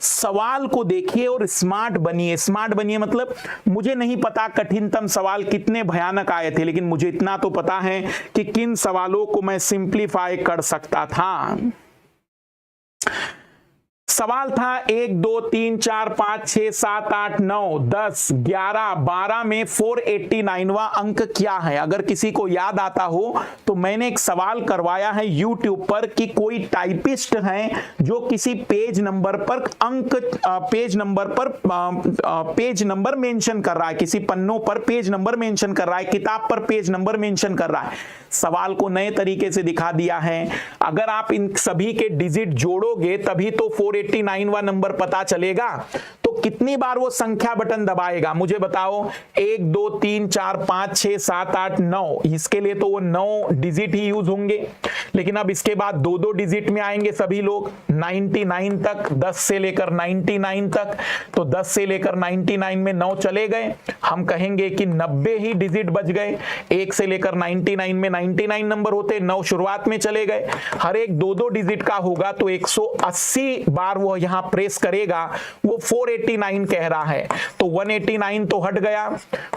सवाल को देखिए और स्मार्ट बनिए। स्मार्ट बनिए मतलब मुझे नहीं पता कठिनतम सवाल कितने भयानक आए थे, लेकिन मुझे इतना तो पता है कि किन सवालों को मैं सिंप्लीफाई कर सकता था। सवाल था 1 2 3 4 5 6 7 8 9 10 11 12 में 489वां अंक क्या है। अगर किसी को याद आता हो तो मैंने एक सवाल करवाया है YouTube पर कि कोई टाइपिस्ट है जो किसी पेज नंबर पर अंक पेज नंबर मेंशन कर रहा है, किसी पन्नों पर पेज नंबर मेंशन कर रहा है, किताब पर पेज नंबर मेंशन कर रहा है। सवाल को नए तरीके से दिखा दिया है। अगर आप इन सभी के डिजिट जोड़ोगे तभी तो 489वां नंबर पता चलेगा। तो कितनी बार वो संख्या बटन दबाएगा मुझे बताओ। 1 2 3 4 5 6 7 8 9, इसके लिए तो वो 9 डिजिट ही यूज होंगे। लेकिन अब इसके बाद 2-2 डिजिट में आएंगे सभी लोग 99 तक, 10 से लेकर 99 तक। तो 10 से लेकर 99 में 9 चले गए, हम कहेंगे कि 90 ही डिजिट बच गए। 1 से लेकर 99 में 99 नंबर होते, 9 शुरुआत में चले गए। हर एक 2-2 डिजिट का होगा तो 180 बार वो यहां प्रेस करेगा। वो 489 कह रहा है तो 189 तो हट गया।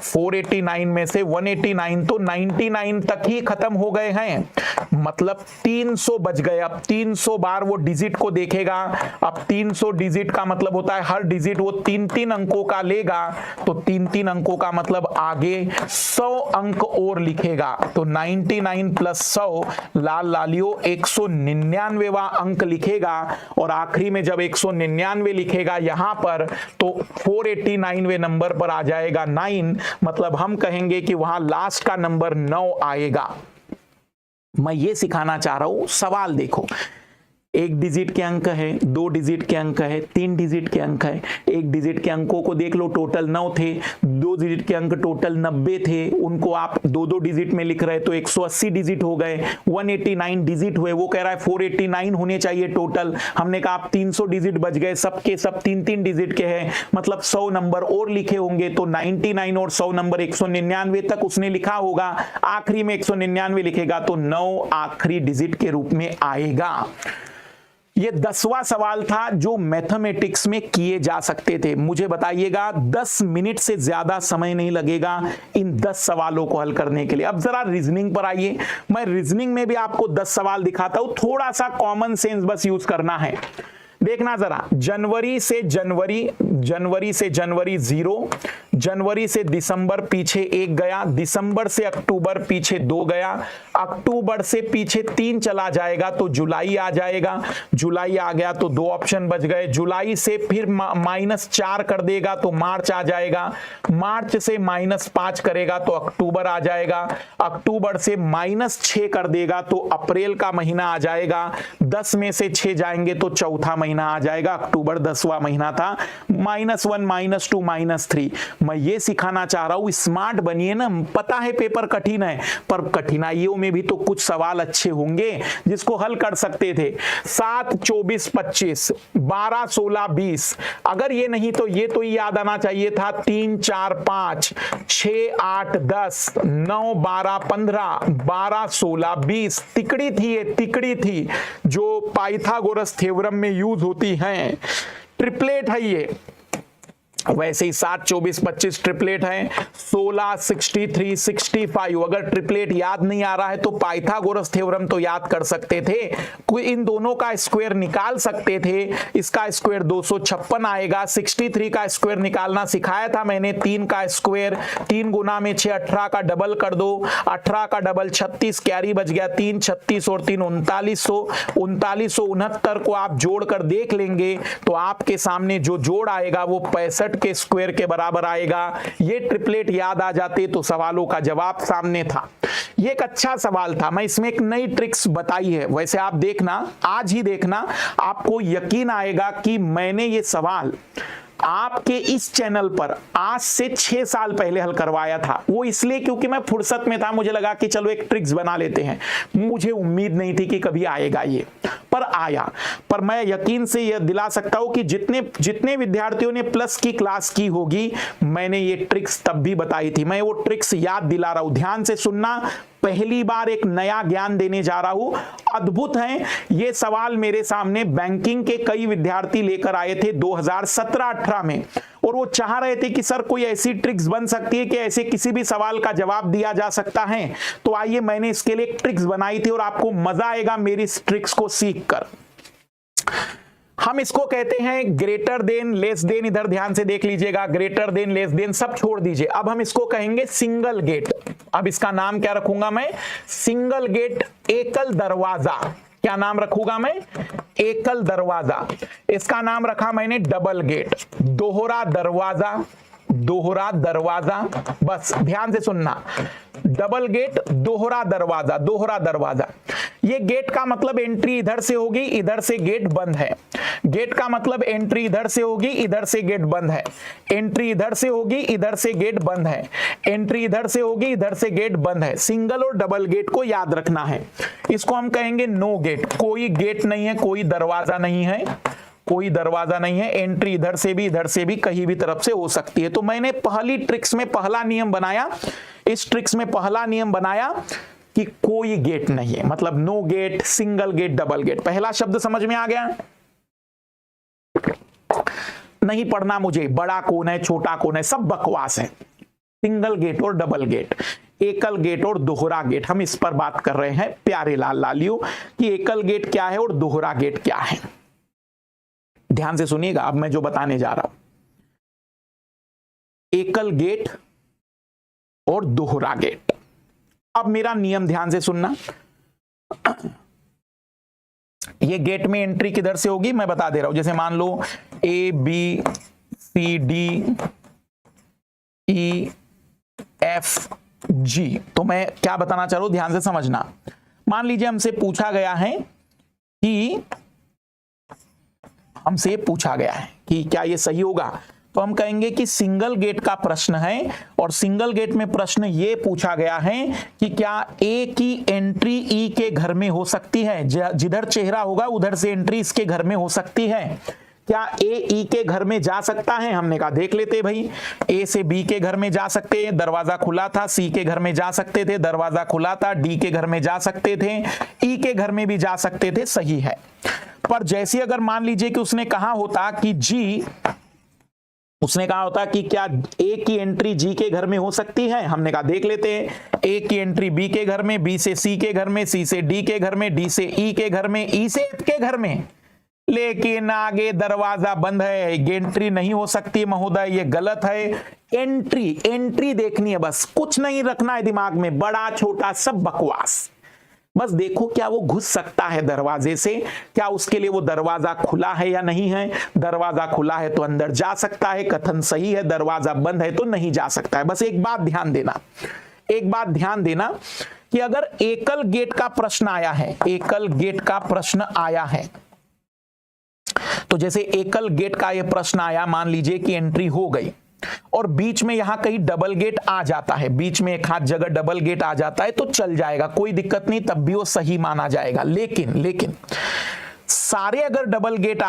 489 में से 189 तो 99 तक ही खत्म हो गए हैं, मतलब 300 बच गए। अब 300 बार वो डिजिट को देखेगा। अब 300 डिजिट का मतलब होता है हर डिजिट वो 3-3 अंकों का लेगा, तो 3-3 अंकों का मतलब आगे 100 अंक और लिखेगा। तो 99 प्लस 100 लाल लालियो 199वां अंक लिखेगा। और आखिरी में जब 199 लिखेगा यहां पर तो 489वें नंबर पर आ जाएगा 9, मतलब हम कहेंगे कि वहां लास्ट का नंबर 9 आएगा। मैं ये सिखाना चाह रहा हूं, सवाल देखो एक डिजिट के अंक है, 2 डिजिट के अंक है, 3 डिजिट के अंक है। एक डिजिट के अंकों को देख लो, टोटल 9 थे। 2 डिजिट के अंक टोटल 90 थे, उनको आप 2-2 डिजिट में लिख रहे तो 180 डिजिट हो गए। 189 डिजिट हुए, वो कह रहा है 489 होने चाहिए टोटल। हमने कहा आप 300 डिजिट बच गए, सबके सब 3-3 डिजिट के हैं, मतलब 100 नंबर और लिखे होंगे। तो 99 और 100 नंबर 199 तक उसने लिखा होगा, आखिरी में 199 लिखेगा तो 9 आखिरी डिजिट के रूप में आएगा। ये 10वां सवाल था जो मैथमेटिक्स में किए जा सकते थे। मुझे बताइएगा 10 मिनट से ज्यादा समय नहीं लगेगा इन 10 सवालों को हल करने के लिए। अब जरा रीजनिंग पर आइए। मैं रीजनिंग में भी आपको 10 सवाल दिखाता हूं, थोड़ा सा कॉमन सेंस बस यूज करना है। देखना जरा, जनवरी से जनवरी 0, जनवरी से दिसंबर पीछे 1 गया, दिसंबर से अक्टूबर पीछे 2 गया, अक्टूबर से पीछे 3 चला जाएगा तो जुलाई आ जाएगा, जुलाई आ गया तो 2 ऑप्शन बच गए। जुलाई से फिर -4 कर देगा तो मार्च आ जाएगा, मार्च से -5 करेगा तो अक्टूबर आ जाएगा, अक्टूबर से -6 कर देगा तो अप्रैल का महीना आ जाएगा, 10 में से 6 जाएंगे तो चौथा महीना आ जाएगा। अक्टूबर 10वां महीना था। -1 -2 -3। मैं ये सिखाना चाह रहा हूं, स्मार्ट बनिए ना। पता है पेपर कठिन है, पर कठिनाइयों में भी तो कुछ सवाल अच्छे होंगे जिसको हल कर सकते थे। 7 24 25, 12 16 20, अगर ये नहीं तो ये तो याद आना चाहिए था 3 4 5 6 8 10 9 12 15 12 16 20। तिकड़ी थी, ये तिकड़ी थी जो पाइथागोरस थ्योरम में यूज होती हैं। ट्रिपलेट है ये, वैसे ही 7 24 25 ट्रिपलेट है, 16 63 65। अगर ट्रिपलेट याद नहीं आ रहा है तो पाइथागोरस थ्योरम तो याद कर सकते थे, कोई इन दोनों का स्क्वायर निकाल सकते थे। इसका स्क्वायर 256 आएगा। 63 का स्क्वायर निकालना सिखाया था मैंने। 3 का स्क्वायर 3 गुना में 6, 18 का डबल कर दो, 18 का डबल 36, कैरी बच गया 3, 36 और 3 3900। 3969 को आप जोड़कर देख लेंगे तो आपके सामने जो जोड़ आएगा वो 65 के स्क्वायर के बराबर आएगा। ये ट्रिपलेट याद आ जाते तो सवालों का जवाब सामने था। ये एक अच्छा सवाल था, मैं इसमें एक नई ट्रिक्स बताई है। वैसे आप देखना, आज ही देखना, आपको यकीन आएगा कि मैंने ये सवाल आपके इस चैनल पर आज से 6 साल पहले हल करवाया था। वो इसलिए क्योंकि मैं फुर्सत में था, मुझे लगा कि चलो एक ट्रिक्स बना लेते हैं। मुझे उम्मीद नहीं थी कि कभी आएगा ये, पर आया। पर मैं यकीन से यह दिला सकता हूं कि जितने विद्यार्थियों ने प्लस की क्लास की होगी, मैंने ये ट्रिक्स तब भी बताई थी। मैं वो ट्रिक्स याद दिला रहा हूं, ध्यान से सुनना। पहली बार एक नया ज्ञान देने जा रहा हूं, अद्भुत है। ये सवाल मेरे सामने बैंकिंग के कई विद्यार्थी लेकर आए थे 2017-18 में, और वो चाह रहे थे कि सर कोई ऐसी ट्रिक्स बन सकती है कि ऐसे किसी भी सवाल का जवाब दिया जा सकता है। तो आइए, मैंने इसके लिए एक ट्रिक्स बनाई थी और आपको मजा आएगा मेरी इस ट्रिक्स को सीखकर। हम इसको कहते हैं ग्रेटर देन, लेस देन। इधर ध्यान से देख लीजिएगा, ग्रेटर देन, लेस देन सब छोड़ दीजिए। अब हम इसको कहेंगे सिंगल गेट। अब इसका नाम क्या रखूंगा मैं? सिंगल गेट, एकल दरवाजा। क्या नाम रखूंगा मैं? एकल दरवाजा। इसका नाम रखा मैंने डबल गेट, दोहरा दरवाजा, दोहरा दरवाजा। बस ध्यान से सुनना, डबल गेट, दोहरा दरवाजा, दोहरा दरवाजा। ये गेट का मतलब एंट्री इधर से होगी, इधर से गेट बंद है। गेट का मतलब एंट्री इधर से होगी, इधर से गेट बंद है। एंट्री इधर से होगी, इधर से गेट बंद है। एंट्री इधर से होगी, इधर से गेट बंद है। सिंगल और डबल गेट को याद रखना है। इसको हम कहेंगे नो गेट। कोई गेट नहीं है, कोई दरवाजा नहीं है, कोई दरवाजा नहीं है। एंट्री इधर से भी, इधर से भी, कहीं भी तरफ से हो सकती है। तो मैंने पहली ट्रिक्स में पहला नियम बनाया, इस ट्रिक्स में पहला नियम बनाया कि कोई गेट नहीं है, मतलब no gate, single gate, double gate. पहला शब्द समझ में आ गया? नहीं पढ़ना मुझे, बड़ा कौन है, छोटा कौन है, सब बकवास है। सिंगल गेट और डबल गेट, एकल गेट और दोहरा गेट, हम इस पर बात कर रहे हैं प्यारे लाल लालियों कि एकल गेट क्या है और दोहरा गेट क्या है। ध्यान से सुनिएगा अब मैं जो बताने जा रहा हूं। एकल गेट और दोहरा गेट। अब मेरा नियम ध्यान से सुनना। ये गेट में एंट्री किधर से होगी मैं बता दे रहा हूं। जैसे मान लो A B C D E F G, तो मैं क्या बताना चाह रहा हूं ध्यान से समझना। मान लीजिए हमसे पूछा गया है कि हमसे पूछा गया है कि क्या ये सही होगा, तो हम कहेंगे कि सिंगल गेट का प्रश्न है और सिंगल गेट में प्रश्न ये पूछा गया है कि क्या ए की एंट्री ई के घर में हो सकती है, जिधर चेहरा होगा उधर से एंट्री इसके घर में हो सकती है। क्या ए ई के घर में जा सकता है, हमने कहा देख लेते भाई, ए से बी के घर में जा सकते हैं, दरवाजा खुला था, सी के घर में जा सकते थे, दरवाजा खुला था, डी के घर में जा सकते थे, ई के घर में भी जा सकते थे, सही है। पर जैसे अगर मान लीजिए कि उसने कहा होता कि उसने कहा होता कि क्या ए की एंट्री जी के घर में हो सकती है, हमने कहा देख लेते हैं, ए की एंट्री बी के घर में, बी से सी के घर में, सी से डी के घर में, डी से ई के घर में, ई से एफ के घर में, लेकिन आगे दरवाजा बंद है, एंट्री नहीं हो सकती महोदय, ये गलत है। एंट्री देखनी है, बस कुछ नहीं रखना है दिमाग में, बड़ा छोटा सब बकवास, बस देखो क्या वो घुस सकता है दरवाजे से, क्या उसके लिए वो दरवाजा खुला है या नहीं है, दरवाजा खुला है तो अंदर जा सकता है, कथन सही है, दरवाजा बंद है तो नहीं जा सकता है। बस एक बात ध्यान देना कि अगर एकल गेट का प्रश्न आया है, एकल गेट का प्रश्न आया है, तो जैसे एकल गेट का ये प्रश्न आया, मान लीजिए कि एंट्री हो गई और बीच में यहां कहीं डबल गेट आ जाता है, बीच में एक हाथ जगह डबल गेट आ जाता है तो चल जाएगा, कोई दिक्कत नहीं, तब भी वो सही माना जाएगा। लेकिन सारे अगर डबल गेट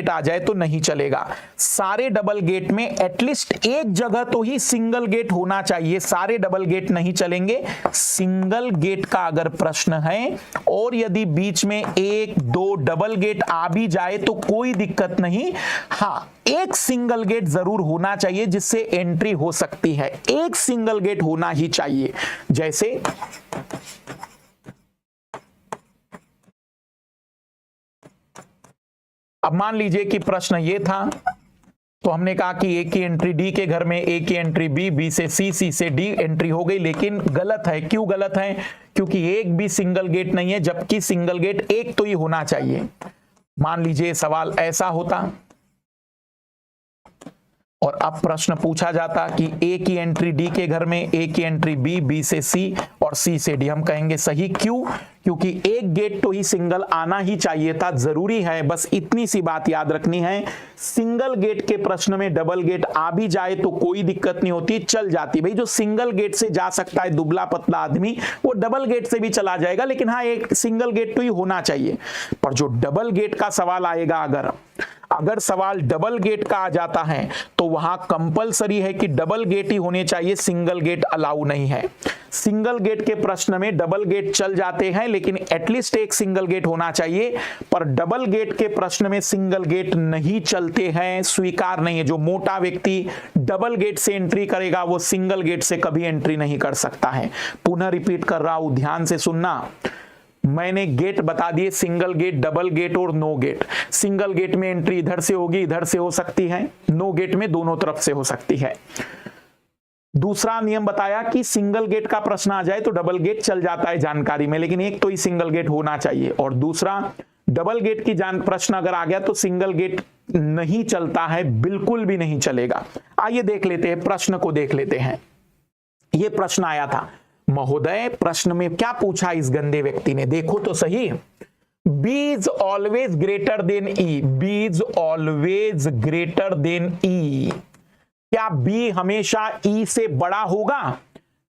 आ जाए तो नहीं चलेगा। सारे डबल गेट में एटलीस्ट एक जगह तो ही सिंगल गेट होना चाहिए, सारे डबल गेट नहीं चलेंगे। सिंगल गेट का अगर प्रश्न है और यदि बीच में एक दो डबल गेट आ भी जाए तो कोई दिक्कत नहीं, हाँ एक सिंगल गेट जरूर होना चाहिए जिससे एंट्री हो सकती है, एक सिंगल गेट होना ही चाहिए। जैसे अब मान लीजिए कि प्रश्न ये था, तो हमने कहा कि ए की एंट्री डी के घर में, ए की एंट्री बी, बी से सी, सी से डी एंट्री हो गई, लेकिन गलत है। क्यों गलत है? क्योंकि एक भी सिंगल गेट नहीं है, जबकि सिंगल गेट एक तो ही होना चाहिए। मान लीजिए सवाल ऐसा होता और अब प्रश्न पूछा जाता कि ए की एंट्री डी के घर में, ए की एंट्री बी, बी से सी और सी से डी, हम कहेंगे सही। क्यों? क्योंकि एक गेट तो ही सिंगल आना ही चाहिए था, जरूरी है, बस इतनी सी बात याद रखनी है। सिंगल गेट के प्रश्न में डबल गेट आ भी जाए तो कोई दिक्कत नहीं होती, चल जाती। भाई जो सिंगल गेट से जा सकता है दुबला पतला आदमी, वो डबल गेट से भी चला जाएगा, लेकिन हाँ एक सिंगल गेट तो ही होना चाहिए। पर जो डबल गेट का सवाल आएगा, अगर सवाल डबल गेट का आ जाता है तो वहां कंपलसरी है कि डबल गेट ही होने चाहिए, सिंगल गेट अलाउ नहीं है। सिंगल गेट के प्रश्न में डबल गेट चल जाते हैं, लेकिन एटलीस्ट एक सिंगल गेट होना चाहिए। पर डबल गेट के प्रश्न में सिंगल गेट नहीं चलते हैं, स्वीकार नहीं है। जो मोटा व्यक्ति डबल गेट से एंट्री करेगा वो सिंगल गेट से कभी एंट्री नहीं कर सकता है। पुनः रिपीट कर रहा हूं, ध्यान से सुनना। मैंने गेट बता दिए, सिंगल गेट, डबल गेट और नो गेट। सिंगल गेट में एंट्री इधर से होगी, इधर से हो सकती है, नो गेट में दोनों तरफ से हो सकती है। दूसरा नियम बताया कि सिंगल गेट का प्रश्न आ जाए तो डबल गेट चल जाता है जानकारी में, लेकिन एक तो ही सिंगल गेट होना चाहिए। और दूसरा, डबल गेट की प्रश्न अगर आ गया तो सिंगल गेट नहीं चलता है, बिल्कुल भी नहीं चलेगा। आइए देख लेते हैं, प्रश्न को देख लेते हैं। यह प्रश्न आया था महोदय, प्रश्न में क्या पूछा इस गंदे व्यक्ति ने, देखो तो सही। B is always greater than E, B is always greater than E। क्या B हमेशा E से बड़ा होगा?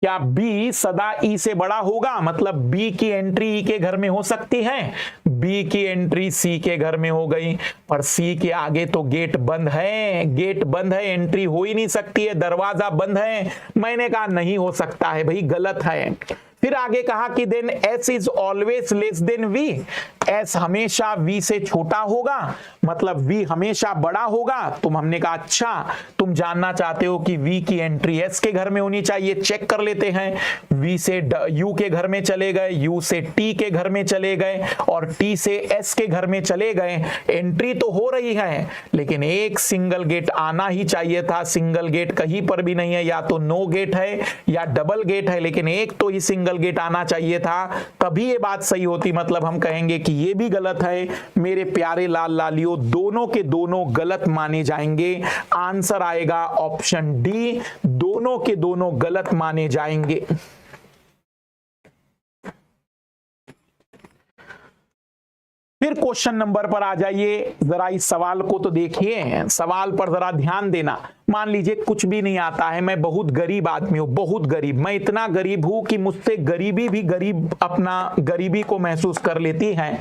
क्या B सदा E से बड़ा होगा? मतलब B की एंट्री E के घर में हो सकती है, B की एंट्री C के घर में हो गई, पर C के आगे तो गेट बंद है, गेट बंद है, एंट्री हो ही नहीं सकती है, दरवाजा बंद है। मैंने कहा नहीं हो सकता है भाई, गलत है। फिर आगे कहा कि then S is always less than V, S हमेशा V से छोटा होगा, मतलब V हमेशा बड़ा होगा। हमने कहा अच्छा, तुम जानना चाहते हो कि V की एंट्री S के घर में होनी चाहिए, चेक कर लेते हैं। V से U के घर में चले गए, U से T के घर में चले गए और T से S के घर में चले गए। एंट्री तो हो रही है, लेकिन एक सिंगल गेट आना ही चाहिए था। सिंगल गेट कहीं पर भी नहीं है, या तो नो गेट है या डबल गेट है, लेकिन एक तो ही सिंगल गेट आना चाहिए था, तभी ये बात सही होती। मतलब हम कहेंगे कि ये भी गलत है। मेरे प्यारे लाल लालियों, दोनों के दोनों गलत माने जाएंगे। आंसर आएगा ऑप्शन डी, दोनों के दोनों गलत माने जाएंगे। फिर क्वेश्चन नंबर पर आ जाइए, जरा इस सवाल को तो देखिए, सवाल पर जरा ध्यान देना। मान लीजिए कुछ भी नहीं आता है, मैं बहुत गरीब आदमी हूं, बहुत गरीब, मैं इतना गरीब हूं कि मुझसे गरीबी भी गरीब अपना गरीबी को महसूस कर लेती है।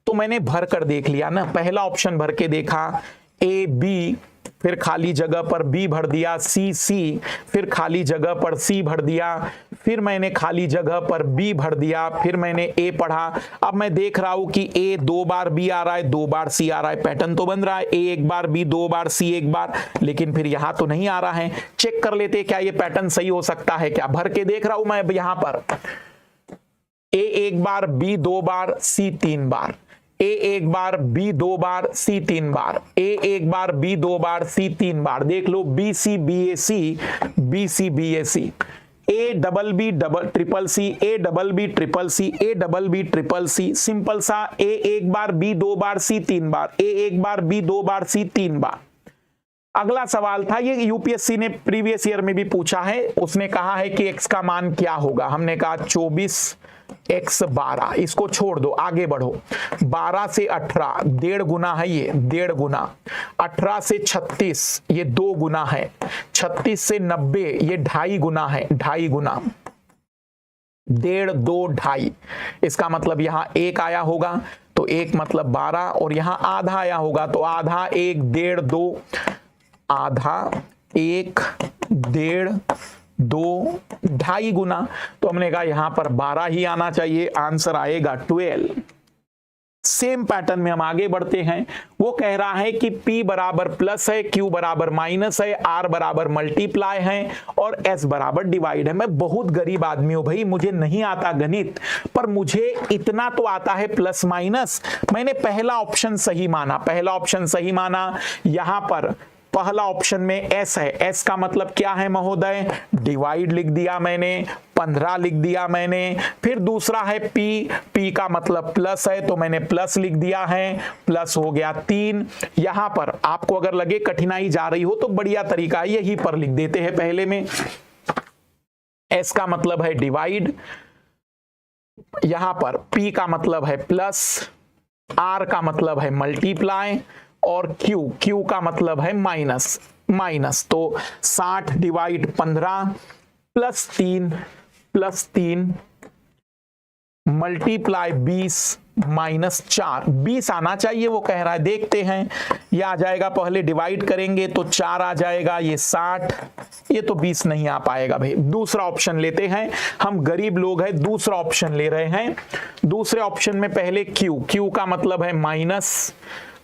तो मैंने भर कर देख लिया ना, पहला ऑप्शन भर के देखा ए बी, फिर खाली जगह पर बी भर दिया, सी सी, फिर खाली जगह पर सी भर दिया, फिर मैंने खाली जगह पर बी भर दिया, फिर मैंने ए पढ़ा। अब मैं देख रहा हूं कि ए 2 बार बी आ रहा है, 2 बार सी आ रहा है, पैटर्न तो बन रहा है, ए 1 बार बी 2 बार सी 1 बार, लेकिन फिर यहां तो नहीं आ रहा है। चेक कर लेते क्या ये पैटर्न सही हो सकता है क्या। भर के देख रहा हूं मैं अब यहां पर ए 1 बार बी 2 बार सी 3 बार, ए 1 बार बी 2 बार सी 3 बार, ए 1 बार बी 2 बार सी 3 बार। देख लो B C B A C, B C B A C, A double B double triple C, A double B triple C, A double B triple C. Simple सा, ए 1 बार B 2 बार C 3 बार, A 1 बार B 2 बार C 3 बार। अगला सवाल था, ये यूपीएससी ने प्रीवियस ईयर में भी पूछा है, उसने कहा है कि x का मान क्या होगा। हमने कहा 24 x 12, इसको छोड़ दो, आगे बढ़ो। 12 से 18 1.5 गुना है, ये 1.5 गुना। 18 से 36 ये 2 गुना है। 36 से 90 ये 2.5 गुना है, 2.5 गुना। 1.5 2 2.5, इसका मतलब यहां 1 आया होगा, तो 1 मतलब 12, और यहां आधा आया होगा, तो आधा 1 1.5 2, आधा 1 1.5 2 2.5 गुना। तो हमने कहा यहां पर 12 ही आना चाहिए, आंसर आएगा 12। सेम पैटर्न में हम आगे बढ़ते हैं। वो कह रहा है कि P बराबर प्लस है, Q बराबर माइनस है, R बराबर मल्टीप्लाई है और S बराबर डिवाइड है। मैं बहुत गरीब आदमी हूं भाई, मुझे नहीं आता गणित, पर मुझे इतना तो आता है प्लस माइनस। मैंने पहला ऑप्शन सही माना, पहला ऑप्शन सही माना। यहां पर पहला ऑप्शन में S है, S का मतलब क्या है महोदय, डिवाइड लिख दिया मैंने, 15 लिख दिया मैंने। फिर दूसरा है P, P का मतलब प्लस है, तो मैंने प्लस लिख दिया है, प्लस हो गया 3। यहां पर आपको अगर लगे कठिनाई जा रही हो तो बढ़िया तरीका है, यहीं पर लिख देते हैं पहले में। S का मतलब है डिवाइड, यहां पर P का मतलब है प्लस, R का मतलब है मल्टीप्लाई, और Q का मतलब है माइनस, माइनस। तो 60 डिवाइड 15 प्लस 3 मल्टीप्लाई 20 माइनस 4, 20 आना चाहिए वो कह रहा है। देखते हैं, ये आ जाएगा, पहले डिवाइड करेंगे तो 4 आ जाएगा, ये 60, ये तो 20 नहीं आ पाएगा भाई। दूसरा ऑप्शन लेते हैं, हम गरीब लोग हैं, दूसरा ऑप्शन ले रहे हैं। दूसरे ऑप्शन में पहले Q का मतलब है माइनस,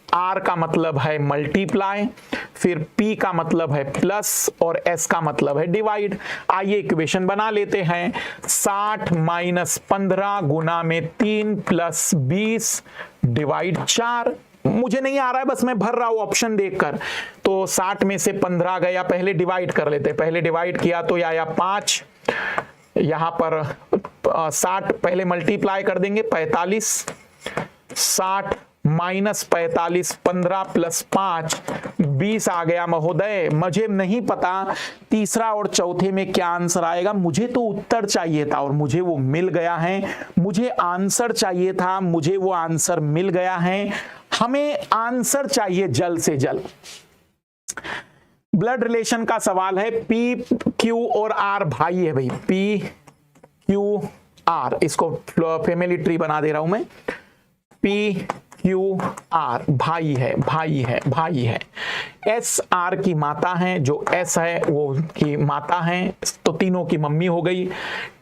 R का मतलब है मल्टीप्लाई, फिर P का मतलब है प्लस और S का मतलब है डिवाइड। आइए इक्वेशन बना लेते हैं। 60 माइनस 15 गुना में 3 प्लस 20 डिवाइड 4। मुझे नहीं आ रहा है, बस मैं भर रहा हूं ऑप्शन देखकर। तो 60 में से 15 गया, पहले डिवाइड कर लेते हैं। पहले डिवाइड किया तो आया 5, यहां पर 60 पहले मल्टीप्लाई कर देंगे, 45, 60 माइनस 45, 15 प्लस 5 20 आ गया महोदय। मुझे नहीं पता तीसरा और चौथे में क्या आंसर आएगा, मुझे तो उत्तर चाहिए था और मुझे वो मिल गया है। मुझे आंसर चाहिए था, मुझे वो आंसर मिल गया है। हमें आंसर चाहिए जल्द से जल्द। ब्लड रिलेशन का सवाल है, P Q और R भाई है भाई, P Q R, इसको फैमिली ट्री बना दे रहा हूं मैं। P Q R भाई है, भाई है, भाई है। S R की माता है, जो S है वो की माता है, तो तीनों की मम्मी हो गई।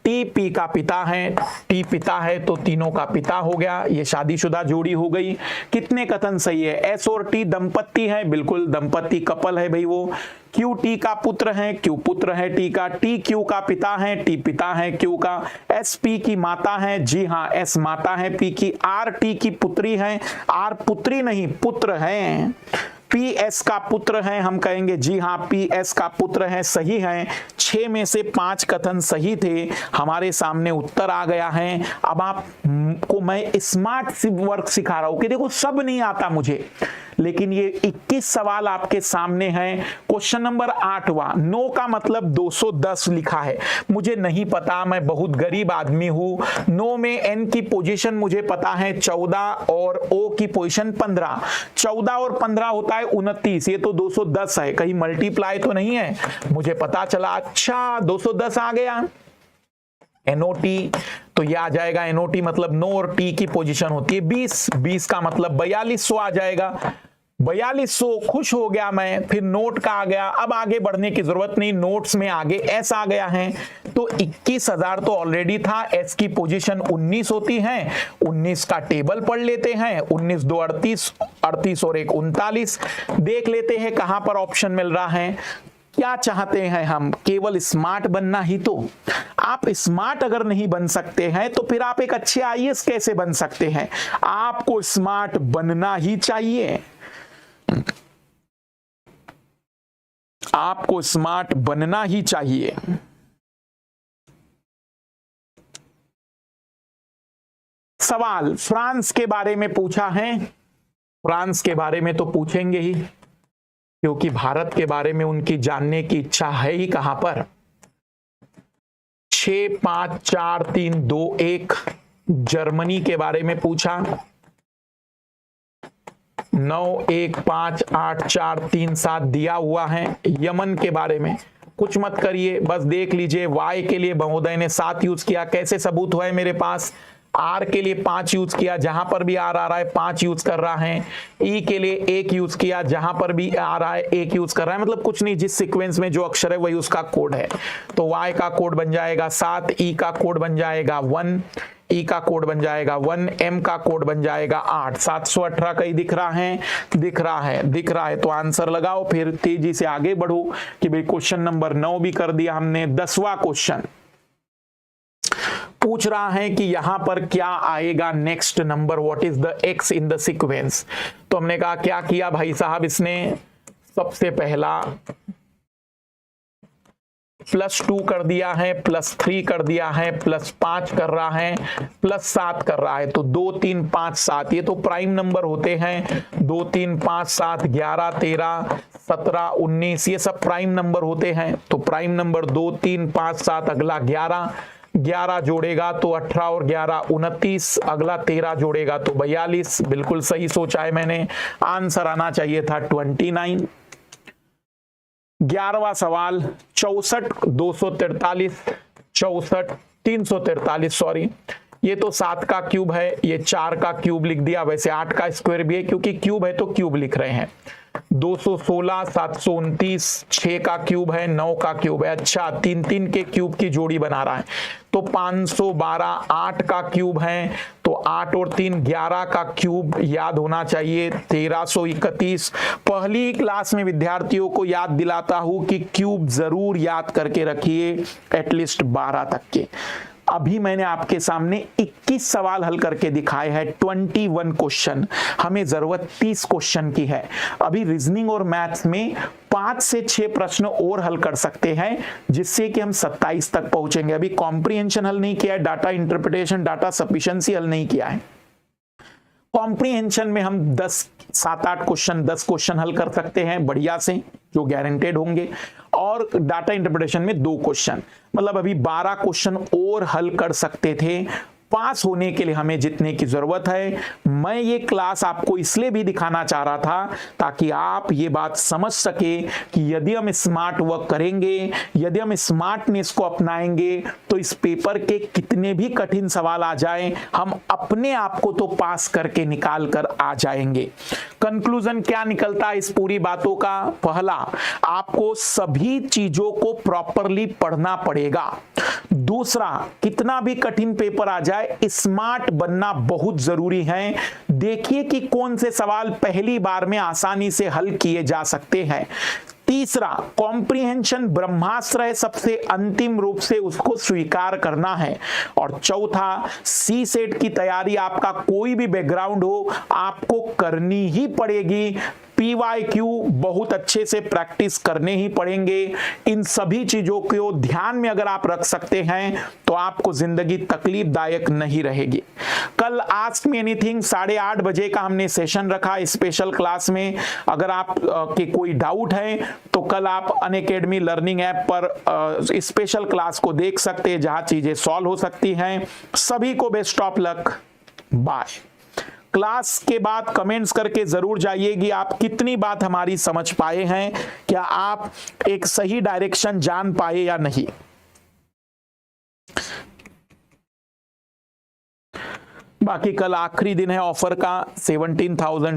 T P का पिता है, T पिता है तो तीनों का पिता हो गया, ये शादीशुदा जोड़ी हो गई। कितने कथन सही है? S और T दंपत्ति है, बिल्कुल दंपत्ति कपल है भाई वो। Q T का पुत्र है, Q पुत्र है T का, T Q का पिता है, T पिता है Q का। S P की माता है, जी हाँ S माता है P की। R T की पुत्री है, R पुत्री नहीं पुत्र है। P S का पुत्र है, हम कहेंगे जी हाँ P S का पुत्र है, सही है। 6 में से 5 कथन सही थे, हमारे सामने उत्तर आ गया है। अब आप आपको मैं स्मार्ट वर्क सिखा रहा हूं कि देखो सब नहीं आता मुझे, लेकिन ये 21 सवाल आपके सामने हैं। क्वेश्चन नंबर 8वां, नो का मतलब 210 लिखा है, मुझे नहीं पता, मैं बहुत गरीब आदमी हूं। नो में एन की पोजीशन मुझे पता है 14 और ओ की पोजीशन 15। 14 और 15 होता है 29, ये तो 210 है, कहीं मल्टीप्लाई तो नहीं है, मुझे पता चला। अच्छा 210 आ गया। एनओटी तो ये आ जाएगा, एनओटी मतलब नो और टी की पोजीशन होती है 20, 20 का मतलब 4200 आ जाएगा। 4200 खुश हो गया मैं। फिर नोट का आ गया, अब आगे बढ़ने की जरूरत नहीं, नोट्स में आगे एस आ गया है, तो 21,000 तो ऑलरेडी था। एस की पोजीशन 19 होती है, 19 का टेबल पढ़ लेते हैं, 19 2 38, 38 और 1 39। देख लेते हैं कहां पर ऑप्शन मिल रहा है। क्या चाहते हैं हम, केवल स्मार्ट बनना ही तो। आप स्मार्ट अगर नहीं बन सकते हैं तो फिर आप एक अच्छे आईएएस कैसे बन सकते हैं। आपको स्मार्ट बनना ही चाहिए, आपको स्मार्ट बनना ही चाहिए। सवाल फ्रांस के बारे में पूछा है, फ्रांस के बारे में तो पूछेंगे ही, क्योंकि भारत के बारे में उनकी जानने की इच्छा है ही कहां पर। 6 5 4 3 2 1 जर्मनी के बारे में पूछा। 9 1 5 8 4 3 7 दिया हुआ है। यमन के बारे में कुछ मत करिए, बस देख लीजिए। वाई के लिए महोदय ने 7 यूज किया, कैसे सबूत हुआ है मेरे पास। आर के लिए 5 यूज किया, जहां पर भी आर आ रहा है 5 यूज कर रहा है। ई के लिए 1 यूज किया, जहां पर भी आ रहा है 1 यूज कर रहा है। मतलब कुछ नहीं, जिस सीक्वेंस में जो अक्षर है वही उसका कोड है। तो वाई का कोड बन जाएगा 7, ई का कोड बन जाएगा 1, ई का कोड बन जाएगा 1, एम का कोड बन जाएगा 8। 718 कहीं दिख रहा है, दिख रहा है, दिख रहा है, तो आंसर लगाओ। फिर तेजी से आगे बढ़ो कि भाई क्वेश्चन नंबर 9 भी कर दिया हमने। 10वां क्वेश्चन पूछ रहा है कि यहां पर क्या आएगा next number, what is the x in the sequence. तो हमने कहा क्या किया भाई साहब, इसने सबसे पहला +2 कर दिया है, +3 कर दिया है, +5 कर रहा है, +7 कर रहा है। तो 2 3 5 7 ये तो प्राइम नंबर होते हैं। 2 3 5 7 11 13 17 19 ये सब प्राइम नंबर होते हैं। तो प्राइम नंबर 2 3 5 7, अगला 11 11 जोड़ेगा तो 18 और 11 29, अगला 13 जोड़ेगा तो 42। बिल्कुल सही सोचा है मैंने, आंसर आना चाहिए था 29। 11वां सवाल 64 243 64 343, सॉरी ये तो 7 का क्यूब है, ये 4 का क्यूब लिख दिया। वैसे 8 का स्क्वायर भी है, क्योंकि क्यूब है तो क्यूब लिख रहे हैं। 216 729 6 का क्यूब है, 9 का क्यूब है। अच्छा 3 3 के क्यूब की जोड़ी बना रहा है, तो 512 8 का क्यूब है, तो 8 और 3 11 का क्यूब याद होना चाहिए 1331। पहली क्लास में विद्यार्थियों को याद दिलाता हूं कि क्यूब जरूर याद करके रखिए, एटलीस्ट 12 तक के। अभी मैंने आपके सामने 21 सवाल हल करके दिखाए हैं, 21 क्वेश्चन। हमें जरूरत 30 क्वेश्चन की है। अभी रीजनिंग और मैथ्स में 5 से 6 प्रश्न और हल कर सकते हैं, जिससे कि हम 27 तक पहुंचेंगे। अभी कॉम्प्रिहेंशन हल नहीं किया है, डाटा इंटरप्रिटेशन, डाटा सफिशिएंसी हल नहीं किया है। कॉम्प्रिहेंशन में हम 7-8 क्वेश्चन 10 क्वेश्चन हल कर सकते हैं बढ़िया से, जो गारंटेड होंगे। और डाटा इंटरप्रिटेशन में 2 क्वेश्चन, मतलब अभी 12 क्वेश्चन और हल कर सकते थे। पास होने के लिए हमें जितने की जरूरत है, मैं ये क्लास आपको इसलिए भी दिखाना चाह रहा था ताकि आप ये बात समझ सके कि यदि हम स्मार्ट वर्क करेंगे, यदि हम स्मार्टनेस को अपनाएंगे, तो इस पेपर के कितने भी कठिन सवाल आ जाएं, हम अपने आप को तो पास करके निकाल कर आ जाएंगे। कंक्लूजन क्या निकलता है इस पूरी बातों का? पहला, आपको सभी चीजों को प्रॉपरली पढ़ना पड़ेगा। दूसरा, कितना भी कठिन पेपर आ जाए, स्मार्ट बनना बहुत जरूरी है। देखिए कि कौन से सवाल पहली बार में आसानी से हल किए जा सकते हैं। तीसरा, कॉम्प्रिहेंशन ब्रह्मास्त्र है, सबसे अंतिम रूप से उसको स्वीकार करना है। और चौथा, सी सेट की तैयारी आपका कोई भी बैकग्राउंड हो, आपको करनी ही पड़ेगी। PYQ बहुत अच्छे से प्रैक्टिस करने ही पड़ेंगे। इन सभी चीजों को ध्यान में अगर आप रख सकते हैं तो आपको जिंदगी तकलीफदायक नहीं रहेगी। कल आस्क मी एनीथिंग 8:30 बजे का हमने सेशन रखा स्पेशल क्लास में। अगर आप के कोई डाउट है तो कल आप अनअकैडमी लर्निंग ऐप पर स्पेशल क्लास को देख सकते हैं जहां चीजें सॉल्व हो सकती हैं। सभी को best of luck, bye. Class के बाद कमेंट्स करके जरूर जाइए कि आप कितनी बात हमारी समझ पाए हैं, क्या आप एक सही डायरेक्शन जान पाए या नहीं। बाकी कल आखिरी दिन है ऑफर का 17,000